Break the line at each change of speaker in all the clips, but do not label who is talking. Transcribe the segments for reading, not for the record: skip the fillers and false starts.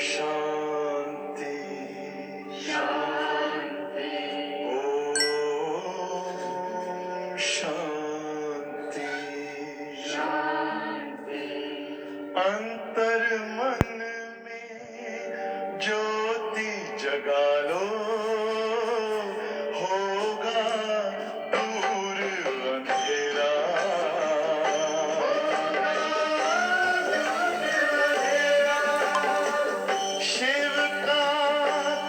शांति शांति ओम शांति शांति। अंतर मन में ज्योति जगा लो, होगा दूर अंधेरा। शिव का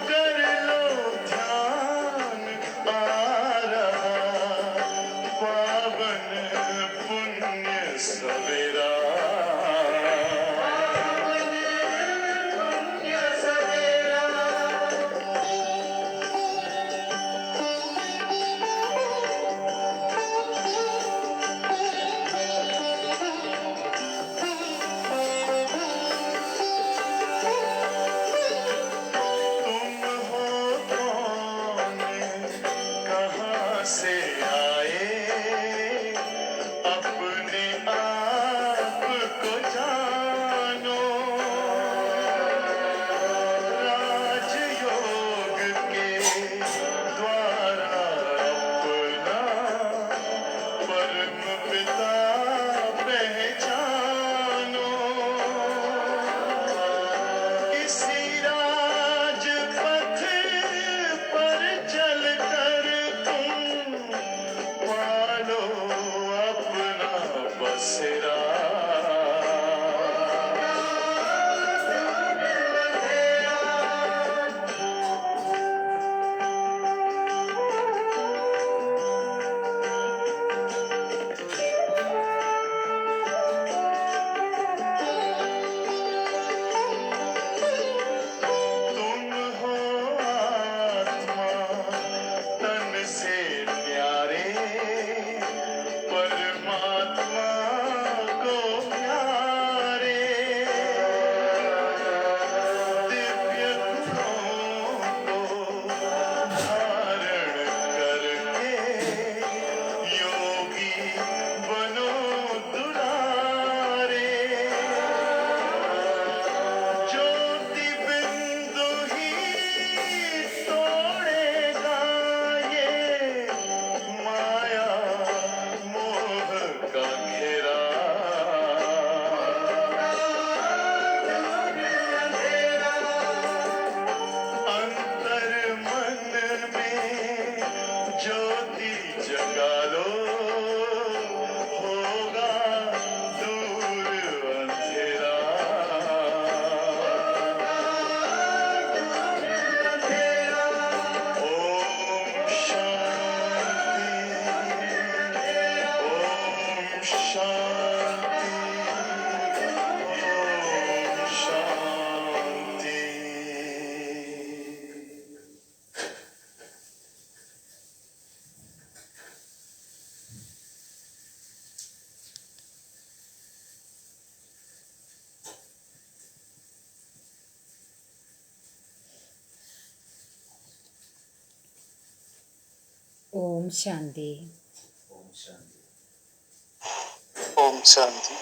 कर लो ध्यान, आ रहा पावन पुण्य सवेरा। से आए अपने आप को जानो, राजयोग के द्वारा अपना परम पिता पहचानो। इसी राजपथ पर चलकर पालो अपना बसेरा। तुम हो आत्मा तन से प्यारे, परमात्मा को प्यारे। दिव्य गुणों को धारण करके योगी बनो दुलारे। ज्योति बिंदु ही तोड़ेगा ये माया मोह का घेरा। अंतर मन में ज्योति जगा लो, होगा दूर अंधेरा। ओम शांति ओम शांति ओम शांति।
ഓം ശാന്തി.
ओम शांति।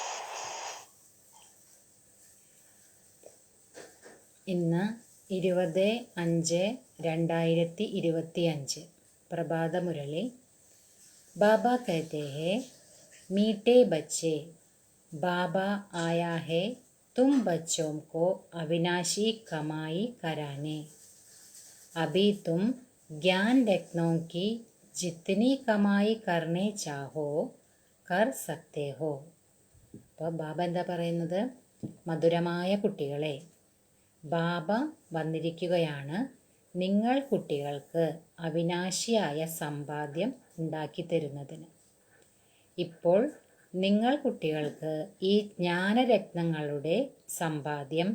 ഇന്ന് 20-5-2025 പ്രഭാതമുരളി. बाबा कहते हैं, मीठे बच्चे, बाबा आया है तुम बच्चों को अविनाशी कमाई कराने। अभी तुम ज्ञान रत्नों की जितनी कमाई करने चाहो कर सकते हो. അപ്പോൾ ബാബ എന്താ പറയുന്നത്? മധുരമായ കുട്ടികളെ, ബാബ വന്നിരിക്കുകയാണ് നിങ്ങൾ കുട്ടികൾക്ക് അവിനാശിയായ സമ്പാദ്യം ഉണ്ടാക്കി തരുന്നതിന്. ഇപ്പോൾ നിങ്ങൾ കുട്ടികൾക്ക് ഈ ജ്ഞാനരത്നങ്ങളുടെ സമ്പാദ്യം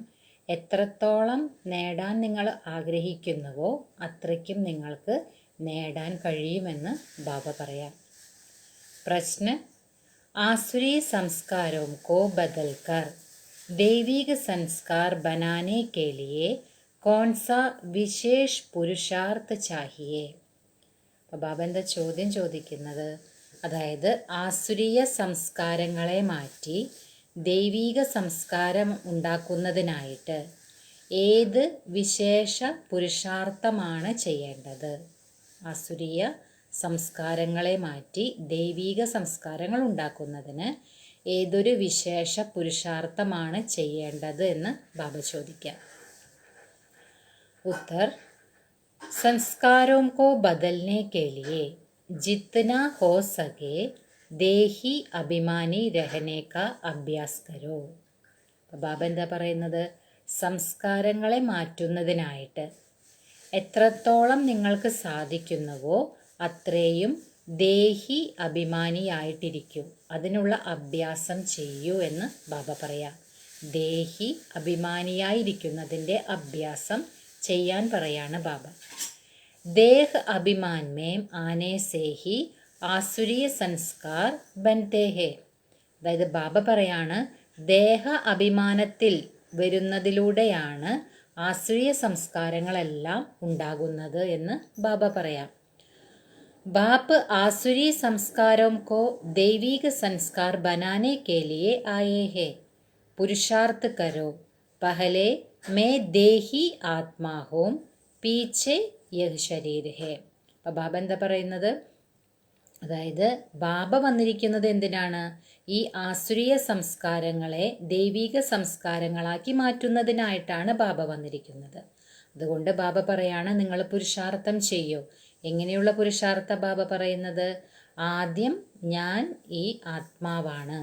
എത്രത്തോളം നേടാൻ നിങ്ങൾ ആഗ്രഹിക്കുന്നുവോ അത്രയ്ക്കും നിങ്ങൾക്ക് നേടാൻ കഴിയുമെന്ന് ബാബ പറയാം. പ്രശ്ന आसुरी संस्कारों को बदलकर दैविक संस्कार बनाने के लिए कौन सा विशेष पुरुषार्थ चाहिए? അപ്പോൾ ബാബ എന്താ ചോദ്യം ചോദിക്കുന്നത്? അതായത് ആസുരീയ സംസ്കാരങ്ങളെ മാറ്റി ദൈവീക സംസ്കാരം ഉണ്ടാക്കുന്നതിനായിട്ട് ഏത് വിശേഷ പുരുഷാർത്ഥമാണ് ചെയ്യേണ്ടത്? ആസുരീയ സംസ്കാരങ്ങളെ മാറ്റി ദൈവീക സംസ്കാരങ്ങൾ ഉണ്ടാക്കുന്നതിന് ഏതൊരു വിശേഷ പുരുഷാർത്ഥമാണ് ചെയ്യേണ്ടത് എന്ന് ബാബ ചോദിക്കാം. उत्तर, संस्कारों को बदलने के लिए जितना हो सके ദേഹി അഭിമാനി രഹനെ കാ അഭ്യാസ് കരോ. ബാബ എന്താ പറയുന്നത്? സംസ്കാരങ്ങളെ മാറ്റുന്നതിനായിട്ട് എത്രത്തോളം നിങ്ങൾക്ക് സാധിക്കുന്നുവോ അത്രയും ദേഹി അഭിമാനിയായിട്ടിരിക്കൂ, അതിനുള്ള അഭ്യാസം ചെയ്യൂ എന്ന് ബാബ പറയാം. ദേഹി അഭിമാനിയായിരിക്കുന്നതിൻ്റെ അഭ്യാസം ചെയ്യാൻ പറയാണ് ബാബ. ദേഹ് അഭിമാൻ മേം ആനെ സേ ഹി ആസുരീയ സംസ്കാർ ബൻതേ ഹേ. അതായത് ബാബ പറയാണ്, ദേഹ അഭിമാനത്തിൽ വരുന്നതിലൂടെയാണ് ആസുരീയ സംസ്കാരങ്ങളെല്ലാം ഉണ്ടാകുന്നത് എന്ന് ബാബ പറയാം. ബാപ്പ് ആസുരി സംസ്കാരോं को दैविक संस्कार बनाने के लिए आए हैं. पुरुषार्थ करो, पहले मैं देही आत्मा हूँ, पीछे यह शरीर है. അപ്പോൾ ബാബ എന്താ പറയുന്നത്? അതായത് ബാബ വന്നിരിക്കുന്നത് എന്തിനാണ്? ഈ ആസുരീയ സംസ്കാരങ്ങളെ ദൈവിക സംസ്കാരങ്ങളാക്കി മാറ്റുന്നതിനായിട്ടാണ് ബാബ വന്നിരിക്കുന്നത്. അതുകൊണ്ട് ബാബ പറയാണ്, നിങ്ങൾ പുരുഷാർത്ഥം ചെയ്യൂ. എങ്ങനെയുള്ള പുരുഷാർത്ഥ ബാബ പറയുന്നത്? ആദ്യം ഞാൻ ഈ ആത്മാവാണ്,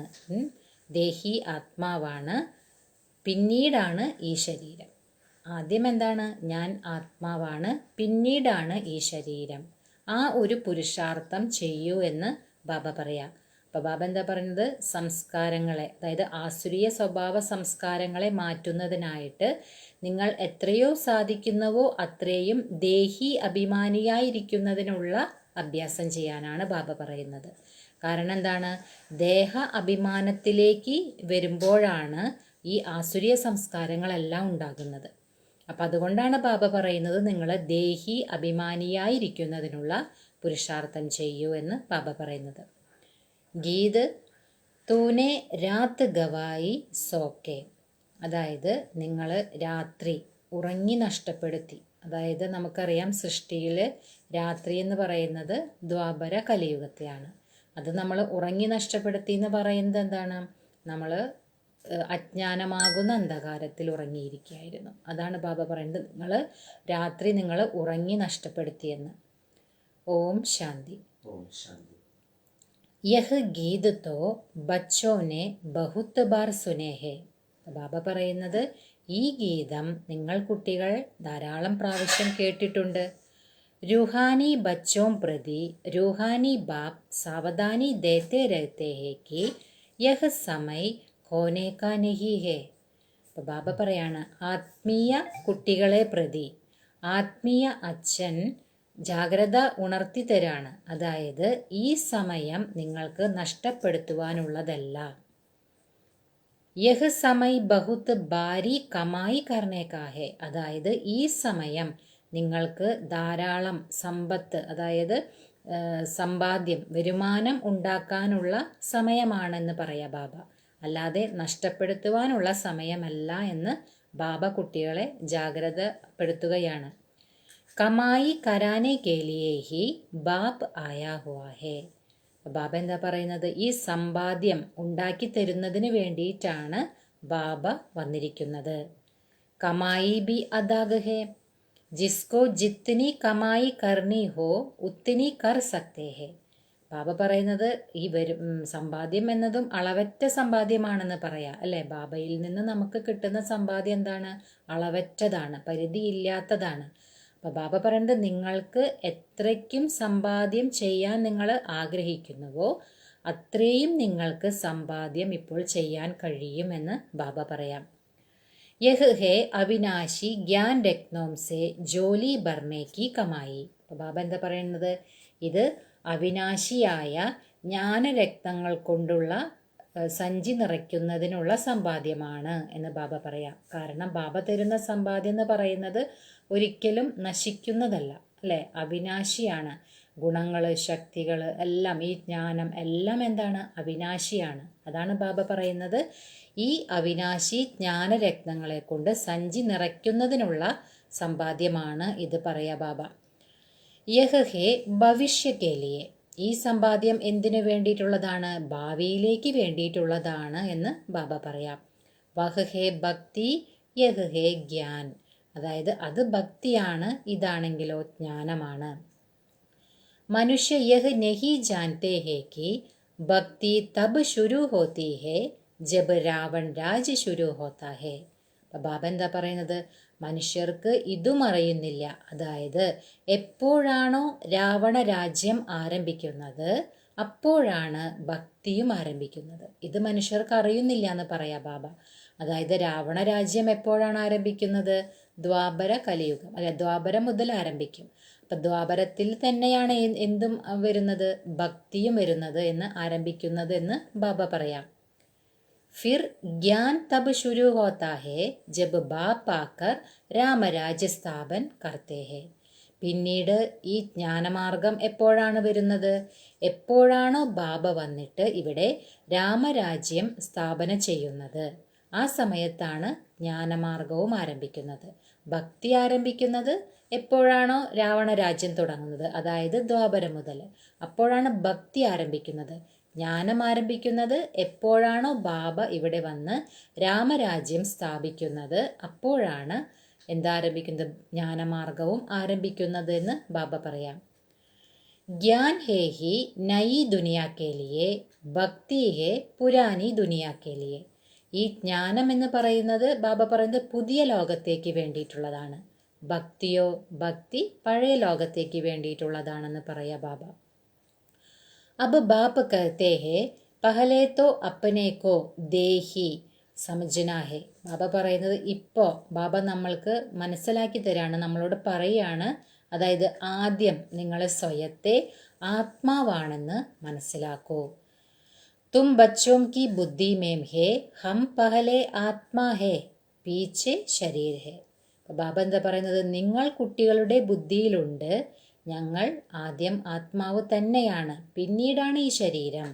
ദേഹി ആത്മാവാണ്, പിന്നീടാണ് ഈ ശരീരം. ആദ്യം എന്താണ്? ഞാൻ ആത്മാവാണ്, പിന്നീടാണ് ഈ ശരീരം. ആ ഒരു പുരുഷാർത്ഥം ചെയ്യൂ എന്ന് ബാബ പറയാം. അപ്പോൾ ബാബ എന്താ പറയുന്നത്? സംസ്കാരങ്ങളെ, അതായത് ആസുരീയ സ്വഭാവ സംസ്കാരങ്ങളെ മാറ്റുന്നതിനായിട്ട് നിങ്ങൾ എത്രയോ സാധിക്കുന്നുവോ അത്രയും ദേഹി അഭിമാനിയായിരിക്കുന്നതിനുള്ള അഭ്യാസം ചെയ്യാനാണ് ബാബ പറയുന്നത്. കാരണം എന്താണ്? ദേഹ അഭിമാനത്തിലേക്ക് വരുമ്പോഴാണ് ഈ ആസുരീയ സംസ്കാരങ്ങളെല്ലാം ഉണ്ടാകുന്നത്. അപ്പം അതുകൊണ്ടാണ് ബാബ പറയുന്നത്, നിങ്ങൾ ദേഹി അഭിമാനിയായിരിക്കുന്നതിനുള്ള പുരുഷാർത്ഥം ചെയ്യൂ എന്ന് ബാബ പറയുന്നത്. ഗീത് തൂനെ രാത് ഗവായി സോക്കെ. അതായത് നിങ്ങൾ രാത്രി ഉറങ്ങി നഷ്ടപ്പെടുത്തി. അതായത് നമുക്കറിയാം, സൃഷ്ടിയിൽ രാത്രി എന്ന് പറയുന്നത് ദ്വാപര കലിയുഗത്തെയാണ്. അത് നമ്മൾ ഉറങ്ങി നഷ്ടപ്പെടുത്തി എന്ന് പറയുന്നത് എന്താണ്? നമ്മൾ അജ്ഞാനമാകുന്ന അന്ധകാരത്തിൽ ഉറങ്ങിയിരിക്കുകയായിരുന്നു. അതാണ് ബാബ പറയുന്നത്, രാത്രി നിങ്ങൾ ഉറങ്ങി നഷ്ടപ്പെടുത്തിയെന്ന്. ഓം ശാന്തി. യഹ് ഗീത് തോ ബച്ചോനെ ബഹുത് ബാർ സുനേ ഹേ. ബാബ പറയുന്നത്, ഈ ഗീതം നിങ്ങൾ കുട്ടികൾ ധാരാളം പ്രാവശ്യം കേട്ടിട്ടുണ്ട്. रूहानी बच्चों प्रति रूहानी बाप सावधानी देते रहते हैं कि यह समय खोने का नहीं है. അപ്പോൾ ബാബ പറയാണ്, ആത്മീയ കുട്ടികളെ പ്രതി ആത്മീയ അച്ഛൻ ജാഗ്രത ഉണർത്തി തരാണ്. അതായത് ഈ സമയം നിങ്ങൾക്ക് നഷ്ടപ്പെടുത്തുവാനുള്ളതല്ല. യഹ് സമയ് ബഹുത് ബാരി കമായി കർണേ കാ ഹേ. അതായത് ഈ സമയം നിങ്ങൾക്ക് ധാരാളം സമ്പത്ത്, അതായത് സമ്പാദ്യം, വരുമാനം ഉണ്ടാക്കാനുള്ള സമയമാണെന്ന് പറയാം ബാബ. അല്ലാതെ നഷ്ടപ്പെടുത്തുവാനുള്ള സമയമല്ല എന്ന് ബാബ കുട്ടികളെ ജാഗ്രതപ്പെടുത്തുകയാണ്. കമായി കരാനെ കേലിയേ ഹി ബാപ്പ് ആയാ ഹുവാ ഹേ. ബാബ എന്താ പറയുന്നത്? ഈ സമ്പാദ്യം ഉണ്ടാക്കി തരുന്നതിന് വേണ്ടിയിട്ടാണ് ബാബ വന്നിരിക്കുന്നത്. കമായി ബി അദാഗ് ഹേ, ജിസ്കോ ജിത്നി കമായി കർണി ഹോ ഉത്തിനി കർ സക്തേ ഹേ. ബാബ പറയുന്നത്, ഈ സമ്പാദ്യം എന്നതും അളവറ്റ സമ്പാദ്യമാണെന്ന് പറയാം അല്ലേ. ബാബയിൽ നിന്ന് നമുക്ക് കിട്ടുന്ന സമ്പാദ്യം എന്താണ്? അളവറ്റതാണ്, പരിധിയില്ലാത്തതാണ്. അപ്പോൾ ബാബ പറയുന്നത്, നിങ്ങൾക്ക് എത്രയ്ക്കും സമ്പാദ്യം ചെയ്യാൻ നിങ്ങൾ ആഗ്രഹിക്കുന്നുവോ അത്രയും നിങ്ങൾക്ക് സമ്പാദ്യം ഇപ്പോൾ ചെയ്യാൻ കഴിയുമെന്ന് ബാബ പറയാം. യഹ് ഹേ അവിനാശി ജ്ഞാൻ രത്നോം സേ ജോലി ഭർണേ കി കമായി. അപ്പോൾ ബാബ എന്താ പറയുന്നത്? ഇത് അവിനാശിയായ ജ്ഞാനരത്നങ്ങൾ കൊണ്ടുള്ള സഞ്ചി നിറയ്ക്കുന്നതിനുള്ള സമ്പാദ്യമാണ് എന്ന് ബാബ പറയാം. കാരണം ബാബ തരുന്ന സമ്പാദ്യം എന്ന് പറയുന്നത് ഒരിക്കലും നശിക്കുന്നതല്ല അല്ലേ, അവിനാശിയാണ്. ഗുണങ്ങൾ, ശക്തികൾ എല്ലാം, ഈ ജ്ഞാനം എല്ലാം എന്താണ്? അവിനാശിയാണ്. അതാണ് ബാബ പറയുന്നത്, ഈ അവിനാശി ജ്ഞാനരത്നങ്ങളെ കൊണ്ട് സഞ്ചി നിറയ്ക്കുന്നതിനുള്ള സമ്പാദ്യമാണ് ഇത്, പറയാ ബാബ. യഹ് ഹേ ഭവിഷ്യ കേ ലിയേ, ഈ സമ്പാദ്യം എന്തിനു വേണ്ടിയിട്ടുള്ളതാണ്? ഭാവിയിലേക്ക് വേണ്ടിയിട്ടുള്ളതാണ് എന്ന് ബാബ പറയാം. വഹ് ഹേ ഭക്തി യഹ് ഹേ ജ്ഞാൻ, അതായത് അത് ഭക്തിയാണ്, ഇതാണെങ്കിലോ ജ്ഞാനമാണ്. മനുഷ്യ യഹ് നഹി ജാൻതേ ഹേ കി ഭക്തി തബ് ശുരു ഹോത്തി ഹേ ജബ് രാവൺ രാജ് ശുരു ഹോത്താ ഹേ. അപ്പം ബാബ എന്താ പറയുന്നത്? മനുഷ്യർക്ക് ഇതും അറിയുന്നില്ല, അതായത് എപ്പോഴാണോ രാവണ രാജ്യം ആരംഭിക്കുന്നത് അപ്പോഴാണ് ഭക്തിയും ആരംഭിക്കുന്നത്. ഇത് മനുഷ്യർക്ക് അറിയുന്നില്ല എന്ന് പറയാ ബാബ. അതായത് രാവണ രാജ്യം എപ്പോഴാണ് ആരംഭിക്കുന്നത്? ദ്വാപര കലിയുഗം, അല്ലെ, ദ്വാപരം മുതൽ ആരംഭിക്കും. അപ്പൊ ദ്വാപരത്തിൽ തന്നെയാണ് എന്തും വരുന്നത്? ഭക്തിയും വരുന്നത് എന്ന്, ആരംഭിക്കുന്നത് എന്ന് ബാബ പറയാം. फिर ज्ञान तब शुरू होता है जब बाप आकर രാമരാജ്യ സ്ഥാപൻ करते हैं. പിന്നീട് ഈ ജ്ഞാനമാർഗം എപ്പോഴാണ് വരുന്നത്? എപ്പോഴാണോ ബാബ വന്നിട്ട് ഇവിടെ രാമരാജ്യം സ്ഥാപന ചെയ്യുന്നത്, ആ സമയത്താണ് ജ്ഞാനമാർഗവും ആരംഭിക്കുന്നത്. ഭക്തി ആരംഭിക്കുന്നത് എപ്പോഴാണോ രാവണ രാജ്യം തുടങ്ങുന്നത്, അതായത് ദ്വാപരം മുതൽ, അപ്പോഴാണ് ഭക്തി ആരംഭിക്കുന്നത്. ജ്ഞാനം ആരംഭിക്കുന്നത് എപ്പോഴാണോ ബാബ ഇവിടെ വന്ന് രാമരാജ്യം സ്ഥാപിക്കുന്നത്, അപ്പോഴാണ് എന്താരംഭിക്കുന്നത്? ജ്ഞാനമാർഗവും ആരംഭിക്കുന്നത് എന്ന് ബാബ പറയാം. ജ്ഞാൻ ഹേ ഹി നയി ദുനിയാ കേ ലിയേ, ഭക്തി ഹേ പുരാനി ദുനിയാ കേ ലിയേ. ഈ ജ്ഞാനം എന്ന് പറയുന്നത് ബാബ പറയുന്നത് പുതിയ ലോകത്തേക്ക് വേണ്ടിയിട്ടുള്ളതാണ്. ഭക്തിയോ, ഭക്തി പഴയ ലോകത്തേക്ക് വേണ്ടിയിട്ടുള്ളതാണെന്ന് പറയാ ബാബ. अब बाप कहते हैं पहले तो अपने को देही समझना है. ബാബ പറയുന്നത് ഇപ്പോൾ ബാബ നമ്മൾക്ക് മനസ്സിലാക്കി തരാണ്, നമ്മളോട് പറയാണ്, അതായത് ആദ്യം നിങ്ങളെ സ്വയത്തെ ആത്മാവാണെന്ന് മനസ്സിലാക്കൂ. തും ബച്ചോം കി ബുദ്ധി മേം ഹേ ഹം പഹലെ ആത്മാ ഹേ പീച്ചെ ശരീർ ഹേ. ബാബ എന്താ പറയുന്നത്? നിങ്ങൾ കുട്ടികളുടെ ബുദ്ധിയിലുണ്ട്, ഞങ്ങൾ ആദ്യം ആത്മാവ് തന്നെയാണ്, പിന്നീടാണ് ഈ ശരീരം.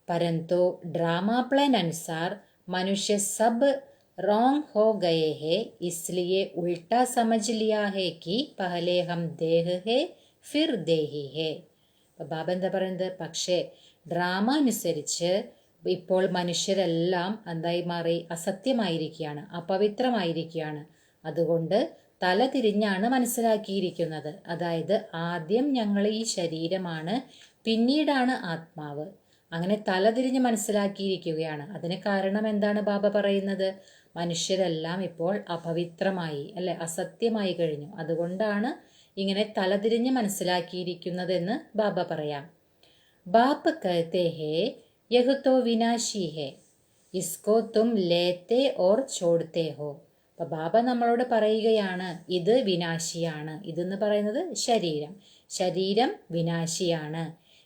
പരന്തു ഡ്രാമ പ്ലാൻ അനുസാർ മനുഷ്യ സബ് റോങ് ഹോ ഗയേ ഹേ, ഇസ്ലിയെ ഉൾട്ടാ സമജ് ലിയാ ഹേ കി പഹലെ ഹം ദേഹ് ഹേ ഫിർ ദേഹി ഹേ. ബാബ എന്താ പറയുന്നത്? പക്ഷേ ഡ്രാമ അനുസരിച്ച് ഇപ്പോൾ മനുഷ്യരെല്ലാം എന്തായി മാറി? അസത്യമായിരിക്കുകയാണ്, അപവിത്രമായിരിക്കുകയാണ്. അതുകൊണ്ട് തല തിരിഞ്ഞാണ് മനസ്സിലാക്കിയിരിക്കുന്നത്. അതായത് ആദ്യം ഞങ്ങൾ ഈ ശരീരമാണ്, പിന്നീടാണ് ആത്മാവ്. അങ്ങനെ തലതിരിഞ്ഞ് മനസ്സിലാക്കിയിരിക്കുകയാണ്. അതിന് കാരണം എന്താണ് ബാബ പറയുന്നത്? മനുഷ്യരെല്ലാം ഇപ്പോൾ അപവിത്രമായി, അല്ലെ, അസത്യമായി കഴിഞ്ഞു. അതുകൊണ്ടാണ് ഇങ്ങനെ തലതിരിഞ്ഞ് മനസ്സിലാക്കിയിരിക്കുന്നതെന്ന് ബാബ പറയാം. ബാപ്പ് കഹത്തെ ഹേ യഹ് തോ വിനാശി ഹേ, ഇസ്കോ തും ലേത്തെ ഓർ ചോടത്തെ ഹോ. അപ്പം ബാബ നമ്മളോട് പറയുകയാണ്, ഇത് വിനാശിയാണ്. ഇതെന്ന് പറയുന്നത് ശരീരം, ശരീരം വിനാശിയാണ്.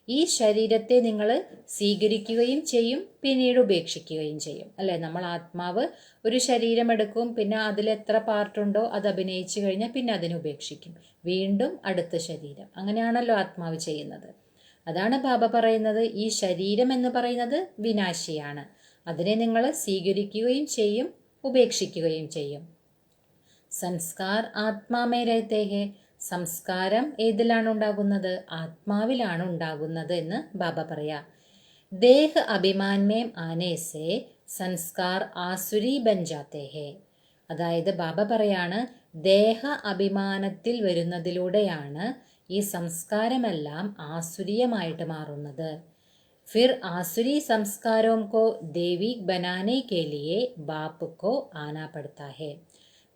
ഈ ശരീരത്തെ നിങ്ങൾ സ്വീകരിക്കുകയും ചെയ്യും, പിന്നീട് ഉപേക്ഷിക്കുകയും ചെയ്യും, അല്ലെ. നമ്മൾ ആത്മാവ് ഒരു ശരീരം എടുക്കും, പിന്നെ അതിലെത്ര പാർട്ടുണ്ടോ അത് അഭിനയിച്ചു കഴിഞ്ഞാൽ പിന്നെ അതിനെ ഉപേക്ഷിക്കും, വീണ്ടും അടുത്ത ശരീരം. അങ്ങനെയാണല്ലോ ആത്മാവ് ചെയ്യുന്നത്. അതാണ് ബാബ പറയുന്നത്, ഈ ശരീരം എന്ന് പറയുന്നത് വിനാശിയാണ്. അതിനെ നിങ്ങൾ സ്വീകരിക്കുകയും ചെയ്യും, ഉപേക്ഷിക്കുകയും ചെയ്യും. സംസ്കാർ ആത്മാമേ രഹത്തെ ഹേ, സംസ്കാരം ഏതിലാണ് ഉണ്ടാകുന്നത്? ആത്മാവിലാണ് ഉണ്ടാകുന്നത് എന്ന് ബാബ പറയാ. ദേഹ് അഭിമാൻമേം ആനേസേ സംസ്കാർ ആസുരി ബൻ ജാത്തെ ഹേ. അതായത് ബാബ പറയാണ്, ദേഹ അഭിമാനത്തിൽ വരുന്നതിലൂടെയാണ് ഈ സംസ്കാരമെല്ലാം ആസുരീയമായിട്ട് മാറുന്നത്. फिर आसुरी संस्कारों को दैविक बनाने के लिए बाप को आना पड़ता है.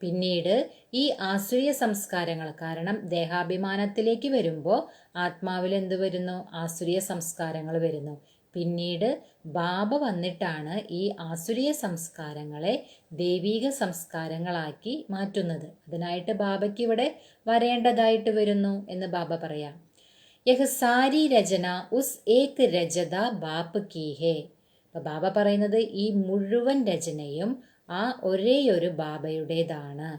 പിന്നീട് ഈ ആസുരീയ സംസ്കാരങ്ങൾ, കാരണം ദേഹാഭിമാനത്തിലേക്ക് വരുമ്പോൾ ആത്മാവിൽ എന്ത് വരുന്നു? ആസുരീയ സംസ്കാരങ്ങൾ വരുന്നു. പിന്നീട് ബാബ വന്നിട്ടാണ് ഈ ആസുരീയ സംസ്കാരങ്ങളെ ദൈവിക സംസ്കാരങ്ങളാക്കി മാറ്റുന്നത്. അതിനായിട്ട് ബാബയ്ക്ക് ഇവിടെ വരേണ്ടതായിട്ട് വരുന്നു എന്ന് ബാബ പറയാം. യഹ് സാരി രചന ഉസ് ഏക് രജത ബാപ്പ് കീ ഹേ. അപ്പൊ ബാബ പറയുന്നത് ഈ മുഴുവൻ രചനയും ആ ഒരേയൊരു ബാബയുടേതാണ്.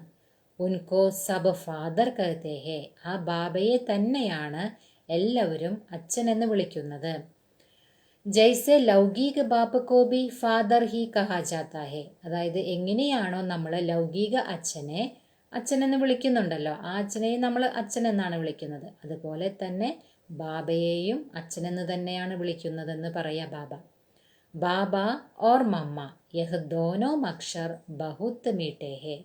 ഉൻകോ സബ് ഫാദർ കഹത്തെ ഹേ. ആ ബാബയെ തന്നെയാണ് എല്ലാവരും അച്ഛൻ എന്ന് വിളിക്കുന്നത്. ജൈസെ ലൗകിക ബാപ്പ് കോ ബി ഫാദർ ഹി കഹാ ജാത്താ ഹെ. അതായത് എങ്ങനെയാണോ നമ്മൾ ലൗകിക അച്ഛനെ അച്ഛൻ എന്ന് വിളിക്കുന്നുണ്ടല്ലോ, ആ അച്ഛനെയും നമ്മൾ അച്ഛൻ എന്നാണ് വിളിക്കുന്നത്. അതുപോലെ തന്നെ ബാബയെയും അച്ഛൻ എന്ന് തന്നെയാണ് വിളിക്കുന്നതെന്ന് പറയാ ബാബ. ബാബ ഓർ മമ്മ യഹ് ദോനോ അക്ഷർ ബഹുത്ത് മീട്ടേ ഹേ.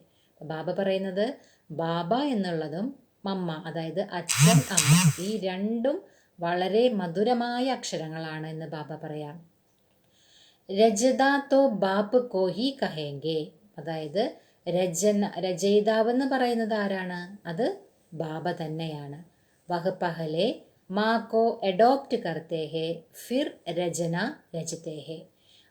ബാബ പറയുന്നത് ബാബ എന്നുള്ളതും മമ്മ അതായത് അച്ഛൻ അമ്മ ഈ രണ്ടും വളരെ മധുരമായ അക്ഷരങ്ങളാണ് എന്ന് ബാബ പറയാം. രചത തോ ബാപ്പ് കോഹി കഹേങ്കെ. അതായത് രചയിതാവ് എന്ന് പറയുന്നത് ആരാണ്? അത് ബാബ തന്നെയാണ്. വഹ് പഹലെ മാ കോ അഡോപ്റ്റ് കർത്തേ ഹേ ഫിർ രചന രചതേ ഹേ.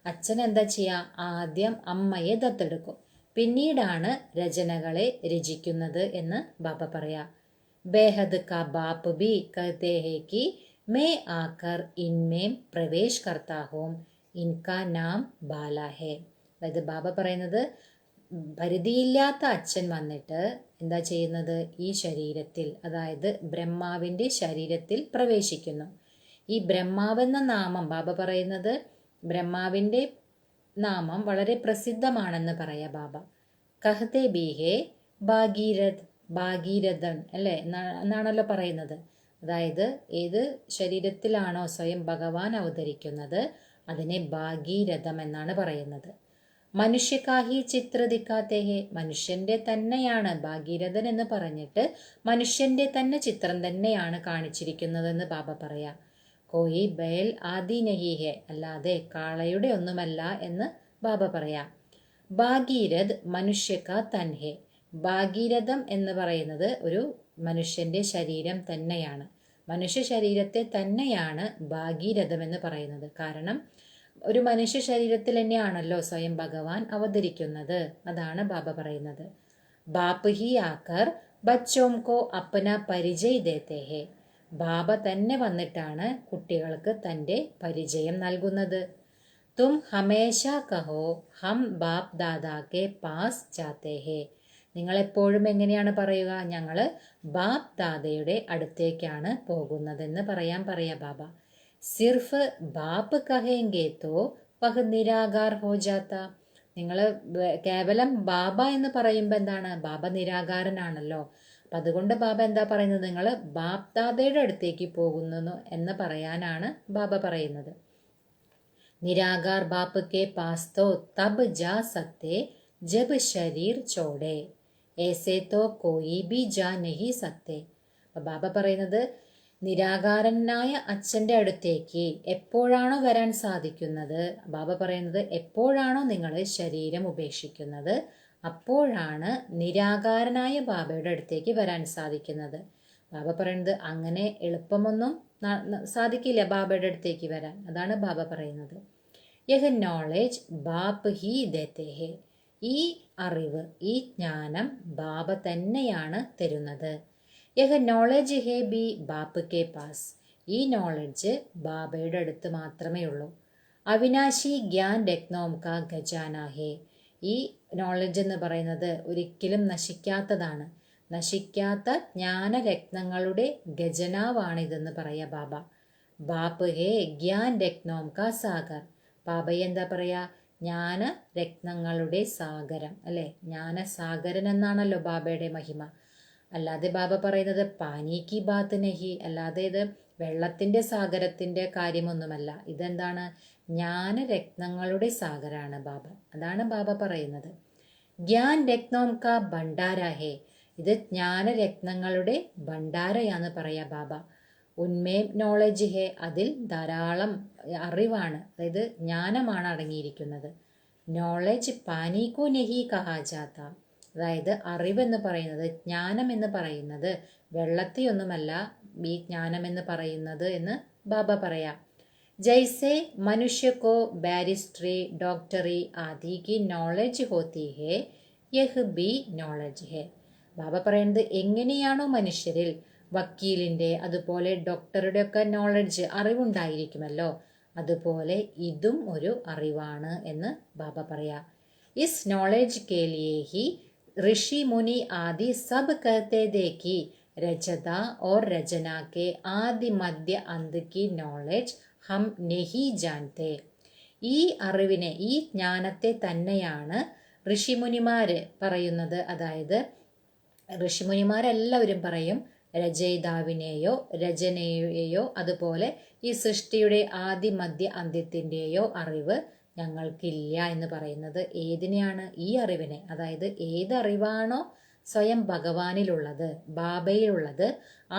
അച്ഛൻ എന്താ ചെയ്യുക? ആദ്യം അമ്മയെ ദത്തെടുക്കും, പിന്നീടാണ് രചനകളെ രചിക്കുന്നത് എന്ന് ബാബ പറയാ. ബേഹദ് കാ ബാപ്പ് ബി കഹത്തെ ഹേ കി മേ ആകർ ഇൻമേം പ്രവേശ് കർത്താ ഹൂം ഇൻകാ നാം ബാല ഹേ. അതായത് ബാബ പറയുന്നത് പരിധിയില്ലാത്ത അച്ഛൻ വന്നിട്ട് എന്താ ചെയ്യുന്നത്? ഈ ശരീരത്തിൽ, അതായത് ബ്രഹ്മാവിൻ്റെ ശരീരത്തിൽ പ്രവേശിക്കുന്നു. ഈ ബ്രഹ്മാവെന്ന നാമം ബാബ പറയുന്നത് ബ്രഹ്മാവിൻ്റെ നാമം വളരെ പ്രസിദ്ധമാണെന്ന് പറയാ ബാബ. കഹത്തെ ബീഹേ ഭാഗീരഥൻ അല്ലേ എന്നാണല്ലോ പറയുന്നത്. അതായത് ഏത് ശരീരത്തിലാണോ സ്വയം ഭഗവാൻ അവതരിക്കുന്നത് അതിനെ ഭാഗീരഥം എന്നാണ് പറയുന്നത്. മനുഷ്യക്കാഹി ചിത്ര ദിക്കാത്തേഹേ. മനുഷ്യന്റെ തന്നെയാണ് ഭാഗീരഥൻ എന്ന് പറഞ്ഞിട്ട് മനുഷ്യന്റെ തന്നെ ചിത്രം തന്നെയാണ് കാണിച്ചിരിക്കുന്നതെന്ന് ബാബ പറയാ. കോയി ബേൽ ആദി നഹി ഹേ. അല്ലാതെ കാളയുടെ ഒന്നുമല്ല എന്ന് ബാബ പറയാ. ഭാഗീരഥ് മനുഷ്യക്ക തൻഹേ. ഭാഗീരഥം എന്ന് പറയുന്നത് ഒരു മനുഷ്യന്റെ ശരീരം തന്നെയാണ്. മനുഷ്യ ശരീരത്തെ തന്നെയാണ് ഭാഗീരഥം എന്ന് പറയുന്നത്. കാരണം ഒരു മനുഷ്യ ശരീരത്തിൽ തന്നെയാണല്ലോ സ്വയം ഭഗവാൻ അവതരിക്കുന്നത്. അതാണ് ബാബ പറയുന്നത്. ബാപ്പ് ഹി ആക്കർ ബച്ചോം കോ അപ്പന പരിചയ് ദേത്തേ ഹേ. ബാബ തന്നെ വന്നിട്ടാണ് കുട്ടികൾക്ക് തൻ്റെ പരിചയം നൽകുന്നത്. തും ഹമേശ കഹോ ഹം ബാപ്പ് ദാദാക്കെ പാസ് ജാത്തേ ഹേ. നിങ്ങളെപ്പോഴും എങ്ങനെയാണ് പറയുക? ഞങ്ങൾ ബാപ്പ് ദാദയുടെ അടുത്തേക്കാണ് പോകുന്നതെന്ന് പറയാ ബാബ. സിർഫ് ബാപ്പ് കഹേങ്കെ തോ വഹ് നിരാകാർ ഹോ ജാത്ത. നിങ്ങൾ കേവലം ബാബ എന്ന് പറയുമ്പോൾ എന്താണ്? ബാബ നിരാകാരനാണല്ലോ. അപ്പം അതുകൊണ്ട് ബാബ എന്താ പറയുന്നത്? നിങ്ങൾ ബാപ്പ് ദാദയുടെ അടുത്തേക്ക് പോകുന്നു എന്ന് പറയാനാണ് ബാബ പറയുന്നത്. നിരാകാർ ബാപ്പ് കെ പാസ് തോ തബ് ജാ സക്തേ ജബ് ശരീർ ചോടേ, ऐसे तो कोई भी जा नहीं सकते. അപ്പം ബാബ പറയുന്നത് നിരാകാരനായ അച്ഛൻ്റെ അടുത്തേക്ക് എപ്പോഴാണോ വരാൻ സാധിക്കുന്നത്, ബാബ പറയുന്നത് എപ്പോഴാണോ നിങ്ങൾ ശരീരം ഉപേക്ഷിക്കുന്നത് അപ്പോഴാണ് നിരാകാരനായ ബാബയുടെ അടുത്തേക്ക് വരാൻ സാധിക്കുന്നത്. ബാബ പറയുന്നത് അങ്ങനെ എളുപ്പമൊന്നും സാധിക്കില്ല ബാബയുടെ അടുത്തേക്ക് വരാൻ. അതാണ് ബാബ പറയുന്നത്. യഹ് നോളേജ് ബാപ്പ് ഹി ദേത്തേ ഹേ. ഈ അറിവ്, ഈ ജ്ഞാനം ബാബ തന്നെയാണ് തരുന്നത്. യഹ് നോളജ് ഹേ ബി ബാപ്പ് കെ പാസ്. ഈ നോളജ് ബാബയുടെ അടുത്ത് മാത്രമേ ഉള്ളൂ. അവിനാശി ഗ്യാൻ രത്നോം കാ ഖജാന ഹേ. ഈ നോളജ് എന്ന് പറയുന്നത് ഒരിക്കലും നശിക്കാത്തതാണ്. നശിക്കാത്ത ജ്ഞാനരത്നങ്ങളുടെ ഖജനാവാണിതെന്ന് പറയാ ബാബ. ബാപ്പ് ഹേ ഗ്യാൻ രത്നോം കാ സാഗർ. ബാബയെ എന്താ പറയാ? ജ്ഞാന രത്നങ്ങളുടെ സാഗരം അല്ലെ. ജ്ഞാനസാഗരൻ എന്നാണല്ലോ ബാബയുടെ മഹിമ. അല്ലാതെ ബാബ പറയുന്നത് പാനി കി ബാത്ത് നഹി. അല്ലാതെ ഇത് വെള്ളത്തിന്റെ സാഗരത്തിന്റെ കാര്യമൊന്നുമല്ല. ഇതെന്താണ്? ജ്ഞാനരത്നങ്ങളുടെ സാഗരാണ് ബാബ. അതാണ് ബാബ പറയുന്നത്. ജ്ഞാൻ രത്നോം കാ ഭണ്ഡാര ഹേ. ഇത് ജ്ഞാനരത്നങ്ങളുടെ ഭണ്ഡാരയാന്ന് പറയാ ബാബ. ഉന്മേം നോളജ് ഹേ. അതിൽ ധാരാളം അറിവാണ്, അതായത് ജ്ഞാനമാണ് അടങ്ങിയിരിക്കുന്നത്. നോളജ് പാനീക്കോ നെഹി കഹാ ജാത്ത. അതായത് അറിവെന്ന് പറയുന്നത്, ജ്ഞാനം എന്ന് പറയുന്നത് വെള്ളത്തെയൊന്നുമല്ല ഈ ജ്ഞാനം എന്ന് പറയുന്നത് എന്ന് ബാബ പറയാം. ജൈസെ മനുഷ്യക്കോ ബാരിസ്ട്രി ഡോക്ടറി ആദി കി നോളജ് ഹോത്തി ഹേ യഹ് ബി നോളജ് ഹേ. ബാബ പറയുന്നത് എങ്ങനെയാണോ മനുഷ്യരിൽ വക്കീലിൻ്റെ അതുപോലെ ഡോക്ടറുടെ ഒക്കെ നോളജ് അറിവുണ്ടായിരിക്കുമല്ലോ, അതുപോലെ ഇതും ഒരു അറിവാണ് എന്ന് ബാബ പറയാ. ഇസ് നോളജ് കെ ലിയേ ഹി ഋഷി മുനി ആദി സബ് കഹത്തെ ദേ കി रचता और रचना के आदि मध्य अंत की नॉलेज हम नहीं जानते. ഈ അറിവിനെ, ഈ ജ്ഞാനത്തെ തന്നെയാണ് ഋഷിമുനിമാര് പറയുന്നത്. അതായത് ഋഷിമുനിമാരെല്ലാവരും പറയും രചയിതാവിനെയോ രചനയെയോ അതുപോലെ ഈ സൃഷ്ടിയുടെ ആദി മധ്യ അന്ത്യത്തിൻ്റെയോ അറിവ് ഞങ്ങൾക്കില്ല എന്ന് പറയുന്നത് ഏതിനെയാണ്? ഈ അറിവിനെ. അതായത് ഏതറിവാണോ സ്വയം ഭഗവാനിലുള്ളത്, ബാബയിലുള്ളത്,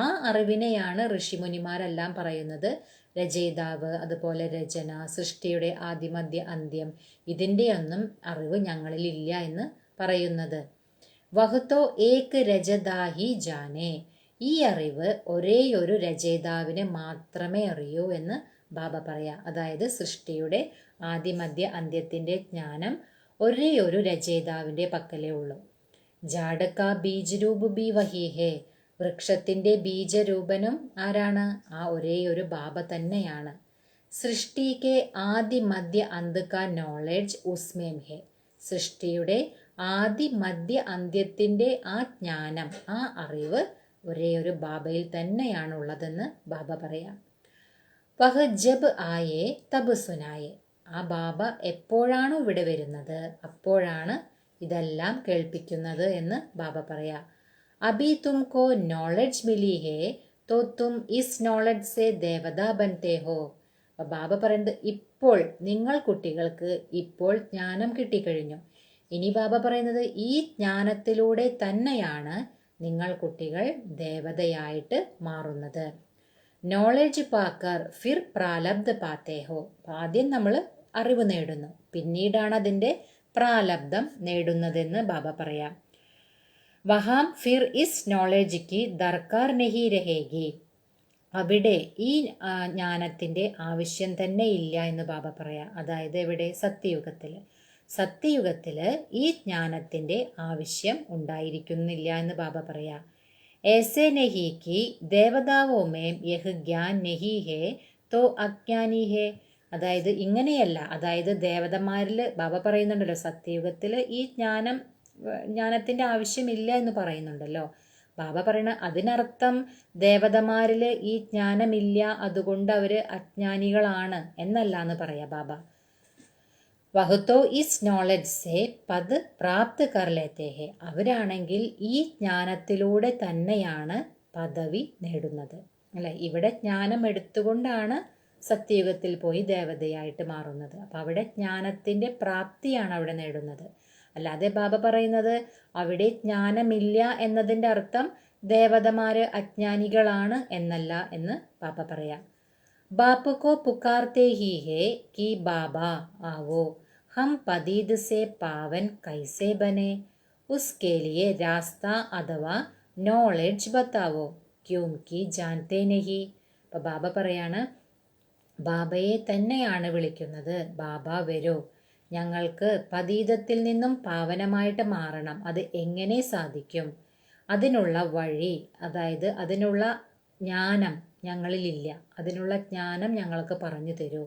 ആ അറിവിനെയാണ് ഋഷിമുനിമാരെല്ലാം പറയുന്നത് രചയിതാവ്, അതുപോലെ രചന, സൃഷ്ടിയുടെ ആദിമധ്യ അന്ത്യം, ഇതിൻ്റെയൊന്നും അറിവ് ഞങ്ങളിലില്ല എന്ന് പറയുന്നത്. വഹ്തോ ഏക് രചതാഹി ജാനേ, ഈ അറിവ് ഒരേയൊരു രചയിതാവിനെ മാത്രമേ അറിയൂ എന്ന് ബാബ പറയാ. അതായത് സൃഷ്ടിയുടെ ആദിമധ്യ അന്ത്യത്തിൻ്റെ ജ്ഞാനം ഒരേയൊരു രചയിതാവിൻ്റെ പക്കലേ ഉള്ളൂ. ജാഡക്ക ബീജരൂപ് ബി വഹി ഹേ, വൃക്ഷത്തിൻ്റെ ബീജരൂപനും ആരാണ്? ആ ഒരേയൊരു ബാബ തന്നെയാണ്. സൃഷ്ടിക്ക് ആദി മധ്യ അന്ത് കാ നോളജ് ഉസ്മേം ഹേ, സൃഷ്ടിയുടെ ആദി മധ്യ അന്ത്യത്തിൻ്റെ ആ ജ്ഞാനം, ആ അറിവ് ഒരേയൊരു ബാബയിൽ തന്നെയാണുള്ളതെന്ന് ബാബ പറയാം. വഹ് ജബ് ആയേ തബ് സുനായേ, ആ ബാബ എപ്പോഴാണോ ഇവിടെ വരുന്നത് അപ്പോഴാണ് ഇതെല്ലാം കേൾപ്പിക്കുന്നത് എന്ന് ബാബ പറയാം. അബി തുംകോ നോളജ് മിലി ഹേ തോ തും ഇസ് നോളജ് സേ ദേവതാ ബൻതേ ഹോ. ബാബ പറയുന്നത് ഇപ്പോൾ നിങ്ങൾ കുട്ടികൾക്ക് ഇപ്പോൾ ജ്ഞാനം കിട്ടിക്കഴിഞ്ഞു. ഇനി ബാബ പറയുന്നത് ഈ ജ്ഞാനത്തിലൂടെ തന്നെയാണ് നിങ്ങൾ കുട്ടികൾ ദേവതയായിട്ട് മാറുന്നത്. നോളജ് പാക്കർ ഫിർ പ്രാലബ്ധ പാത്തേ ഹോ, ആദ്യം നമ്മൾ അറിവ് നേടുന്നു, പിന്നീടാണ് അതിൻ്റെ പ്രാലബ്ധം നേടുന്നതെന്ന് ബാബ പറയാം. വഹാം ഫിർ ഇസ് നോളജിക്ക് ദർക്കാർ നഹി രഹേഗി, അവിടെ ഈ ജ്ഞാനത്തിൻ്റെ ആവശ്യം തന്നെ ഇല്ല എന്ന് ബാബ പറയാം. അതായത് എവിടെ? സത്യയുഗത്തിൽ. സത്യയുഗത്തിൽ ഈ ജ്ഞാനത്തിൻ്റെ ആവശ്യം ഉണ്ടായിരിക്കുന്നില്ല എന്ന് ബാബ പറയാം. ऐसे नहीं कि ദേവതാവോ മേം യഹ് ജ്ഞാൻ നഹി ഹേ തോ അജ്ഞാനി ഹേ, അതായത് ഇങ്ങനെയല്ല. അതായത് ദേവതമാരിൽ ബാബ പറയുന്നുണ്ടല്ലോ സത്യയുഗത്തിൽ ഈ ജ്ഞാനത്തിൻ്റെ ആവശ്യമില്ല എന്ന് പറയുന്നുണ്ടല്ലോ. ബാബ പറയണ അതിനർത്ഥം ദേവതമാരിൽ ഈ ജ്ഞാനമില്ല, അതുകൊണ്ട് അവർ അജ്ഞാനികളാണ് എന്നല്ല എന്ന് പറയാം ബാബ. വഹ്തോ ഇസ് നോളജ് സേ പദ് പ്രാപ്ത് കർ ലേത്തെ ഹേ, അവരാണെങ്കിൽ ഈ ജ്ഞാനത്തിലൂടെ തന്നെയാണ് പദവി നേടുന്നത് അല്ലെ. ഇവിടെ ജ്ഞാനം എടുത്തുകൊണ്ടാണ് സത്യയുഗത്തിൽ പോയി ദേവതയായിട്ട് മാറുന്നത്. അപ്പം അവിടെ ജ്ഞാനത്തിൻ്റെ പ്രാപ്തിയാണ് അവിടെ നേടുന്നത്. അല്ലാതെ ബാബ പറയുന്നത് അവിടെ ജ്ഞാനമില്ല എന്നതിൻ്റെ അർത്ഥം ദേവതമാര് അജ്ഞാനികളാണ് എന്നല്ല എന്ന് ബാബ പറയാം. बाप को पुकारते ही है कि बाबा आओ, हम पदीद से पावन कैसे बने, उसके लिए रास्ता अथवा നോളജ് ബത്താവോ ക്യോംകി ജാൻതേ നഹി. അപ്പം ബാബ പറയാണ് ബാബയെ തന്നെയാണ് വിളിക്കുന്നത്. ബാബ വരൂ, ഞങ്ങൾക്ക് പതീതത്തിൽ നിന്നും പാവനമായിട്ട് മാറണം. അത് എങ്ങനെ സാധിക്കും? അതിനുള്ള വഴി, അതായത് അതിനുള്ള ജ്ഞാനം ഞങ്ങളിലില്ല. അതിനുള്ള ജ്ഞാനം ഞങ്ങൾക്ക് പറഞ്ഞു തരൂ.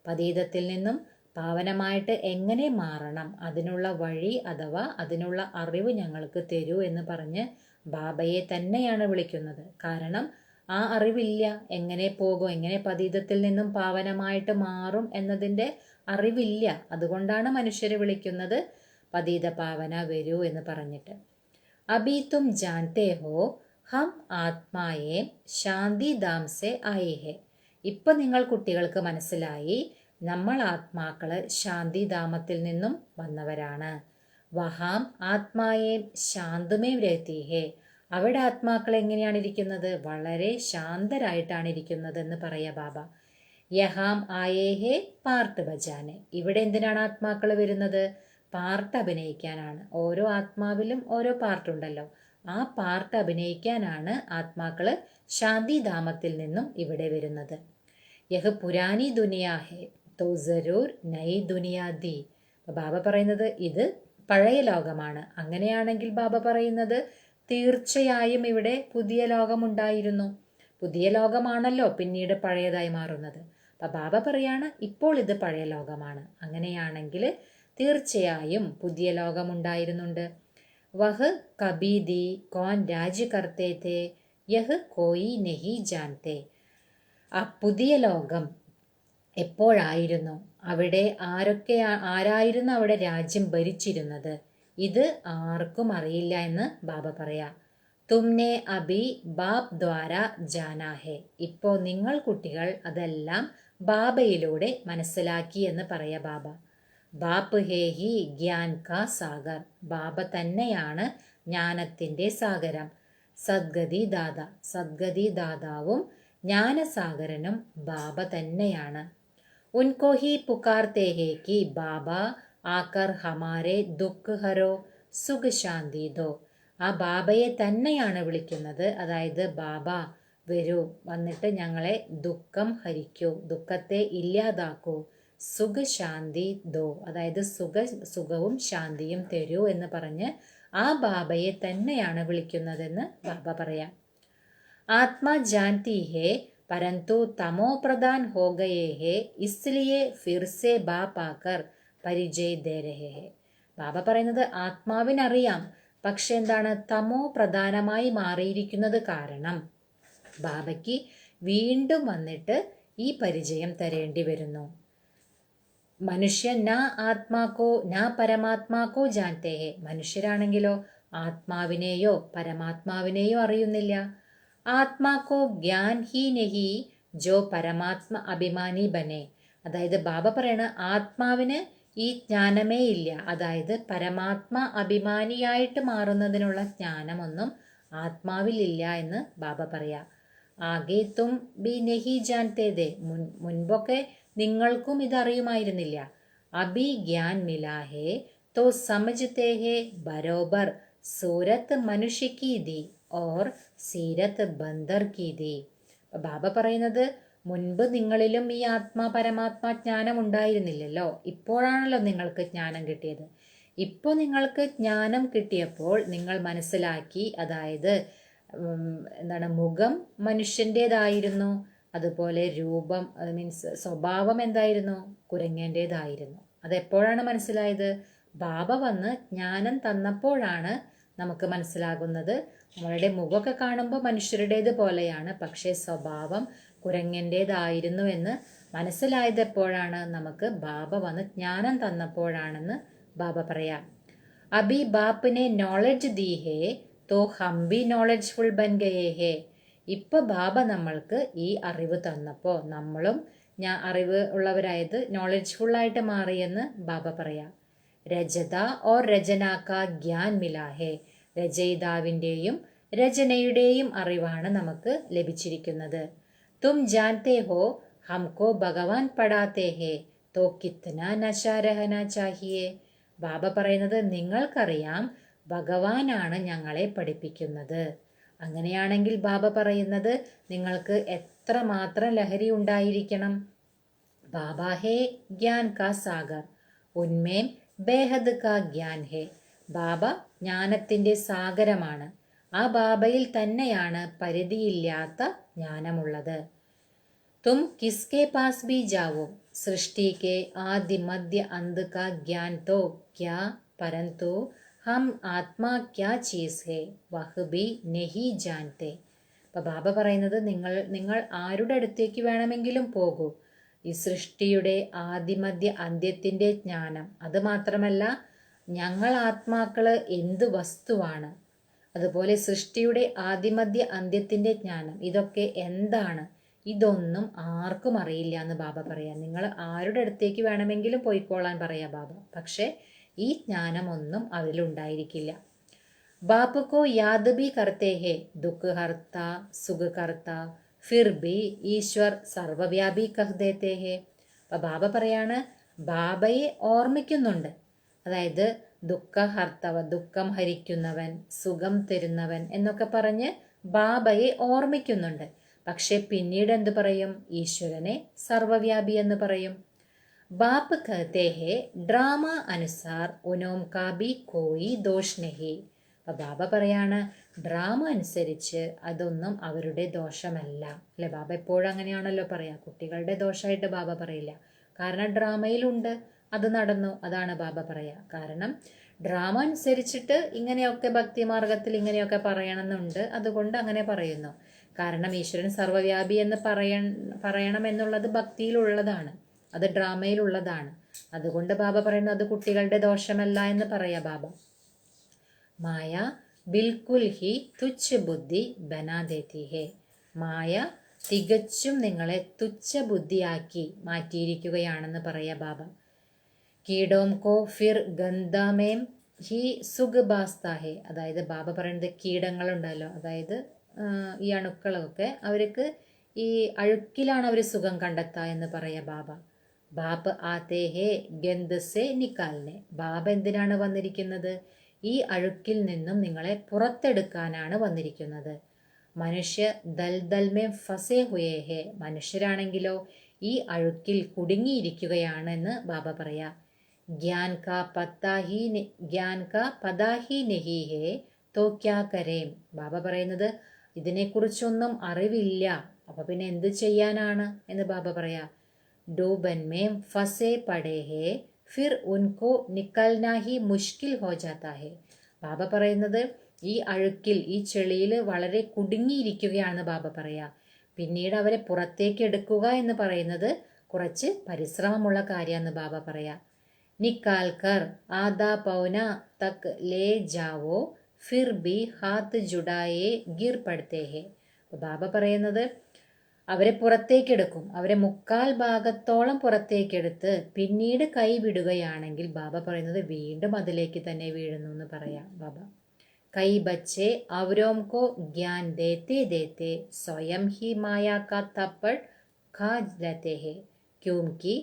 പതീതത്തിൽ നിന്നും പാവനമായിട്ട് എങ്ങനെ മാറണം, അതിനുള്ള വഴി അഥവാ അതിനുള്ള അറിവ് ഞങ്ങൾക്ക് തരൂ എന്ന് പറഞ്ഞ് ബാബയെ തന്നെയാണ് വിളിക്കുന്നത്. കാരണം ആ അറിവില്ല. എങ്ങനെ പോകും, എങ്ങനെ പതീതത്തിൽ നിന്നും പാവനമായിട്ട് മാറും എന്നതിൻ്റെ അറിവില്ല. അതുകൊണ്ടാണ് മനുഷ്യരെ വിളിക്കുന്നത് പതീത പാവന വരൂ എന്ന് പറഞ്ഞിട്ട്. അബി തും ജാൻതേ ഹോ ഹം ആത്മായേ ശാന്തി ധാം സെ ആയേ ഹേ. ഇപ്പം നിങ്ങൾ കുട്ടികൾക്ക് മനസ്സിലായി നമ്മൾ ആത്മാക്കള് ശാന്തിധാമത്തിൽ നിന്നും വന്നവരാണ്. വഹാം ആത്മായേ ശാന്തമേ രഹത്തി ഹേ. അവിടെ ആത്മാക്കൾ എങ്ങനെയാണ് ഇരിക്കുന്നത്? വളരെ ശാന്തരായിട്ടാണ് ഇരിക്കുന്നത് എന്ന് പറയാ ബാബ. യഹാം ആയേ ഹേ പാർട്ട് ബജാനെ. ഇവിടെ എന്തിനാണ് ആത്മാക്കൾ വരുന്നത്? പാർട്ട് അഭിനയിക്കാനാണ്. ഓരോ ആത്മാവിലും ഓരോ പാർട്ടുണ്ടല്ലോ. ആ പാർട്ട് അഭിനയിക്കാനാണ് ആത്മാക്കള് ശാന്തിധാമത്തിൽ നിന്നും ഇവിടെ വരുന്നത്. യഹ് പുരാനി ദുനിയാ ഹേ തോ സരൂർ നയി ദുനിയാ ദി. ബാബ പറയുന്നത് ഇത് പഴയ ലോകമാണ്. അങ്ങനെയാണെങ്കിൽ ബാബ പറയുന്നത് തീർച്ചയായും ഇവിടെ പുതിയ ലോകമുണ്ടായിരുന്നു. പുതിയ ലോകമാണല്ലോ പിന്നീട് പഴയതായി മാറുന്നത്. അപ്പം ബാബ പറയാണ് ഇപ്പോൾ ഇത് പഴയ ലോകമാണ്. അങ്ങനെയാണെങ്കിൽ തീർച്ചയായും പുതിയ ലോകമുണ്ടായിരുന്നുണ്ട്. വഹ് കബീദി കോൻ രാജ് കർത്തേ തേ യഹ് കോയി നെഹി ജാൻതേ. ആ പുതിയ ലോകം എപ്പോഴായിരുന്നു, അവിടെ ആരായിരുന്നു അവിടെ രാജ്യം ഭരിച്ചിരുന്നത്, ഇത് ആർക്കും അറിയില്ല എന്ന് ബാബ പറയാ. തുമ്നെ അഭി ബാപ് ദ്വാര ജാനാ ഹെ. ഇപ്പോൾ നിങ്ങൾ കുട്ടികൾ അതെല്ലാം ബാബയിലൂടെ മനസ്സിലാക്കി എന്ന് പറയാ ബാബ. ബാപ്പ് ഹേ ഹി ഗ്യാൻ കാ സാഗർ. ബാബ തന്നെയാണ് ജ്ഞാനത്തിൻ്റെ സാഗരം. സദ്ഗതി ദാതാവും ജ്ഞാനസാഗരനും ബാബ തന്നെയാണ്. ഉൻകോ ഹി പുകാർത്തേ ഹേ കി ബാബ ആകർ ഹമാരെ ദുഃഖ് ഹരോ സുഖ ശാന്തി ദോ. ആ ബാബയെ തന്നെയാണ് വിളിക്കുന്നത്. അതായത് ബാബ വരൂ, വന്നിട്ട് ഞങ്ങളെ ദുഃഖം ഹരിക്കൂ, ദുഃഖത്തെ ഇല്ലാതാക്കൂ, സുഖശാന്തി ദോ, അതായത് സുഖവും ശാന്തിയും തരൂ എന്ന് പറഞ്ഞ് ആ ബാബയെ തന്നെയാണ് വിളിക്കുന്നതെന്ന് ബാബ പറയാം. ആത്മാ ജാൻതി ഹേ പരന്തു തമോ പ്രധാൻ ഹോ ഗയേ ഹേ, ഇസ്ലിയെ ഫിർ സെ ബാപ് ആകർ പരിചയ് ദേ രഹേ ഹേ. ബാബ പറയുന്നത് ആത്മാവിനറിയാം, പക്ഷെ എന്താണ്, തമോ പ്രധാനമായി മാറിയിരിക്കുന്നത് കാരണം ബാബയ്ക്ക് വീണ്ടും വന്നിട്ട് ഈ പരിചയം തരേണ്ടി വരുന്നു. മനുഷ്യൻ ന ആത്മാക്കോ ന പരമാത്മാക്കോ ജാൻതേ ഹേ. മനുഷ്യരാണെങ്കിലോ ആത്മാവിനെയോ പരമാത്മാവിനെയോ അറിയുന്നില്ല. ആത്മാക്കോ ജ്ഞാൻ ഹി നഹി ജോ പരമാത്മ അഭിമാനി ബനെ. അതായത് ബാബ പറയണ ആത്മാവിന് ഈ ജ്ഞാനമേ ഇല്ല. അതായത് പരമാത്മ അഭിമാനിയായിട്ട് മാറുന്നതിനുള്ള ജ്ഞാനമൊന്നും ആത്മാവിലില്ല എന്ന് ബാബ പറയാ. ആകെ തും ബി നഹി ജാൻതേ. മുൻപൊക്കെ നിങ്ങൾക്കും ഇതറിയുമായിരുന്നില്ല. അഭി ജ്ഞാൻ മിലാ ഹേ തോ സമജ്തേ ഹേ ബരോബർ സൂരത്ത് മനുഷ്യ കി ദി ഓർ സീരത്ത് ബന്ദർ കി ദി. ബാബ പറയുന്നത് മുൻപ് നിങ്ങളിലും ഈ പരമാത്മാ ജ്ഞാനം ഉണ്ടായിരുന്നില്ലല്ലോ, ഇപ്പോഴാണല്ലോ നിങ്ങൾക്ക് ജ്ഞാനം കിട്ടിയത്. ഇപ്പോൾ നിങ്ങൾക്ക് ജ്ഞാനം കിട്ടിയപ്പോൾ നിങ്ങൾ മനസ്സിലാക്കി, അതായത് മുഖം മനുഷ്യൻ്റേതായിരുന്നു, അതുപോലെ രൂപം മീൻസ് സ്വഭാവം എന്തായിരുന്നു, കുരങ്ങേൻ്റേതായിരുന്നു. അതെപ്പോഴാണ് മനസ്സിലായത്? ബാബ വന്ന് ജ്ഞാനം തന്നപ്പോഴാണ് നമുക്ക് മനസ്സിലാകുന്നത്. നമ്മളുടെ മുഖമൊക്കെ കാണുമ്പോൾ മനുഷ്യരുടേത് പോലെയാണ്, പക്ഷേ സ്വഭാവം കുരങ്ങൻ്റേതായിരുന്നു എന്ന് മനസ്സിലായത് എപ്പോഴാണ്? നമുക്ക് ബാബ വന്ന് ജ്ഞാനം തന്നപ്പോഴാണെന്ന് ബാബ പറയാം. അഭി ബാപ്പിനെ നോളജ് ദീ ഹേ തോ ഹം ബി നോളജ്ഫുൾ ബൻ ഗയേ ഹേ. ഇപ്പൊ ബാബ നമ്മൾക്ക് ഈ അറിവ് തന്നപ്പോൾ നമ്മളും അറിവ് ഉള്ളവരായത് നോളജ്ഫുള്ളായിട്ട് മാറിയെന്ന് ബാബ പറയാം. രജത ഓർ രചനാക്ക ജ്ഞാൻ മിലാ ഹേ. രചയിതാവിൻ്റെയും രചനയുടെയും അറിവാണ് നമുക്ക് ലഭിച്ചിരിക്കുന്നത്. തും ജാൻതേ ഹോ ഹംകോ ഭഗവാൻ പഠാത്തേ ഹേ തോ കിത്ന നശാ രഹന ചാഹിയേ. ബാബ പറയുന്നത് നിങ്ങൾക്കറിയാം ഭഗവാനാണ് ഞങ്ങളെ പഠിപ്പിക്കുന്നത്. അങ്ങനെയാണെങ്കിൽ ബാബ പറയുന്നത് നിങ്ങൾക്ക് എത്രമാത്രം ലഹരി ഉണ്ടായിരിക്കണം. ബാബ ഹേ ജ്ഞാൻ കാ സാഗർ ഉന്മേം ബേഹദ് കാ ജ്ഞാൻ ഹേ. ബാബ ജ്ഞാനത്തിൻ്റെ സാഗരമാണ്. ആ ബാബയിൽ തന്നെയാണ് പരിധിയില്ലാത്ത ജ്ഞാനമുള്ളത്. തും കിസ്കെ പാസ് ഭി ജാവോ സൃഷ്ടി കെ ആദി മധ്യ അന്ത് കാ ജ്ഞാൻ തോ ക്യാ പരന്തു ഹം ആത്മാ ക്യാ ചീസ് ഹേ വഹ് ബി നഹി ജാൻതേ. അപ്പം ബാബ പറയുന്നത് നിങ്ങൾ ആരുടെ അടുത്തേക്ക് വേണമെങ്കിലും പോകൂ. ഈ സൃഷ്ടിയുടെ ആദിമധ്യ അന്ത്യത്തിൻ്റെ ജ്ഞാനം, അത് മാത്രമല്ല ഞങ്ങൾ ആത്മാക്കള് എന്ത് വസ്തുവാണ്, അതുപോലെ സൃഷ്ടിയുടെ ആദിമധ്യ അന്ത്യത്തിൻ്റെ ജ്ഞാനം, ഇതൊക്കെ എന്താണ്, ഇതൊന്നും ആർക്കും അറിയില്ല എന്ന് ബാബ പറയാം. നിങ്ങൾ ആരുടെ അടുത്തേക്ക് വേണമെങ്കിലും പോയിക്കോളാൻ പറയാ ബാബ, പക്ഷെ ഈ ജ്ഞാനമൊന്നും അതിലുണ്ടായിരിക്കില്ല. ബാപ്പ് കോ യാദ് ഭി കർത്തേ ഹേ ദുഃഖ് ഹർത്ത സുഖ കർത്ത ഫിർ ഭി ഈശ്വർ സർവവ്യാപി കഹ് ദേത്തേ ഹേ. അപ്പം ബാബ പറയാണ് ബാബയെ ഓർമ്മിക്കുന്നുണ്ട്. അതായത് ദുഃഖഹർത്തവ ദുഃഖം ഹരിക്കുന്നവൻ, സുഖം തരുന്നവൻ എന്നൊക്കെ പറഞ്ഞ് ബാബയെ ഓർമ്മിക്കുന്നുണ്ട്. പക്ഷെ പിന്നീട് എന്ത് പറയും? ഈശ്വരനെ സർവവ്യാപി എന്ന് പറയും. ബാപ്പ് കഹത്തെ ഹേ ഡ്രാമ അനുസാർ ഉനോം കാ ബി കോയി ദോഷ് നഹി. അപ്പം ബാബ പറയാണ് ഡ്രാമ അനുസരിച്ച് അതൊന്നും അവരുടെ ദോഷമല്ല. അല്ലെ, ബാബ എപ്പോഴും അങ്ങനെയാണല്ലോ പറയാ. കുട്ടികളുടെ ദോഷമായിട്ട് ബാബ പറയില്ല. കാരണം ഡ്രാമയിലുണ്ട്, അത് നടന്നു, അതാണ് ബാബ പറയാ. കാരണം ഡ്രാമ അനുസരിച്ചിട്ട് ഇങ്ങനെയൊക്കെ ഭക്തിമാർഗത്തിൽ ഇങ്ങനെയൊക്കെ പറയണമെന്നുണ്ട്, അതുകൊണ്ട് അങ്ങനെ പറയുന്നു. കാരണം ഈശ്വരൻ സർവ്വവ്യാപി എന്ന് പറയണം എന്നുള്ളത് ഭക്തിയിലുള്ളതാണ്, അത് ഡ്രാമയിലുള്ളതാണ്. അതുകൊണ്ട് ബാബ പറയുന്നു അത് കുട്ടികളുടെ ദോഷമല്ല എന്ന് പറയാ ബാബ. മായ ബിൽക്കുൽ ഹി തുച്ഛ ബുദ്ധി ബനാ ദേത്തി ഹേ. മായ തികച്ചും നിങ്ങളെ തുച്ഛ ബുദ്ധിയാക്കി മാറ്റിയിരിക്കുകയാണെന്ന് പറയാ ബാബ. കീടോം കോ ഫിർ ഗന്ധാമേം ഹി സുഖ ബാസ്താ ഹേ. അതായത് ബാബ പറയുന്നത് കീടങ്ങളുണ്ടല്ലോ, അതായത് ഈ അണുക്കളൊക്കെ അവർക്ക് ഈ അഴുക്കിലാണ് അവർ സുഖം കണ്ടെത്തുക എന്ന് പറയാ ബാബ. ബാബ് ആത്തേ ഹേ ഗന്ധ സേ നിക്കാൽനെ. ബാബ എന്തിനാണ് വന്നിരിക്കുന്നത്? ഈ അഴുക്കിൽ നിന്നും നിങ്ങളെ പുറത്തെടുക്കാനാണ് വന്നിരിക്കുന്നത്. മനുഷ്യ ദൽദൽമേ ഫസേ ഹുയേ ഹേ. മനുഷ്യരാണെങ്കിലോ ഈ അഴുക്കിൽ കുടുങ്ങിയിരിക്കുകയാണെന്ന് ബാബ പറയാ. ജ്ഞാൻ കാ പതാ ഹി നഹി ഹേ തോ ക്യാ കരേം. ബാബ പറയുന്നത് ഇതിനെക്കുറിച്ചൊന്നും അറിവില്ല, അപ്പൊ പിന്നെ എന്ത് ചെയ്യാനാണ് എന്ന് ബാബ പറയാ. ഡൂബൻമേം ഫസേ പടേ ഹേ ഫിർ ഉൻകോ നിക്കൽനാ ഹി മുഷ്കിൽ ഹോ ജാതാ ഹേ. ബാബ പറയുന്നത് ഈ അഴുക്കിൽ ഈ ചെളിയിൽ വളരെ കുടുങ്ങിയിരിക്കുകയാണെന്ന് ബാബ പറയാ. പിന്നീട് അവരെ പുറത്തേക്ക് എടുക്കുക എന്ന് പറയുന്നത് കുറച്ച് പരിശ്രമമുള്ള കാര്യമെന്ന് ബാബ പറയാ. നിക്കാൽ കർ ആദാ പൗന തക് ലേ ജാവോ ഫിർ ബി ഹാത്ത് ജുഡായേ ഗിർ പടുത്തേ ഹേ. ബാബ പറയുന്നത് അവരെ പുറത്തേക്കെടുക്കും, അവരെ 3/4 ഭാഗത്തോളം പുറത്തേക്കെടുത്ത് പിന്നീട് കൈ വിടുകയാണെങ്കിൽ ബാബ പറയുന്നത് വീണ്ടും അതിലേക്ക് തന്നെ വീഴുന്നു എന്ന് പറയാം ബാബ. കൈ ബച്ചേ അവരോം കോ ജ്ഞാൻ ദേത്തെ ദേത്തെ സ്വയം ഹി മായാ കാ തപ്പട് ഖാ ജാത്തെ ഹേ ക്യോंकि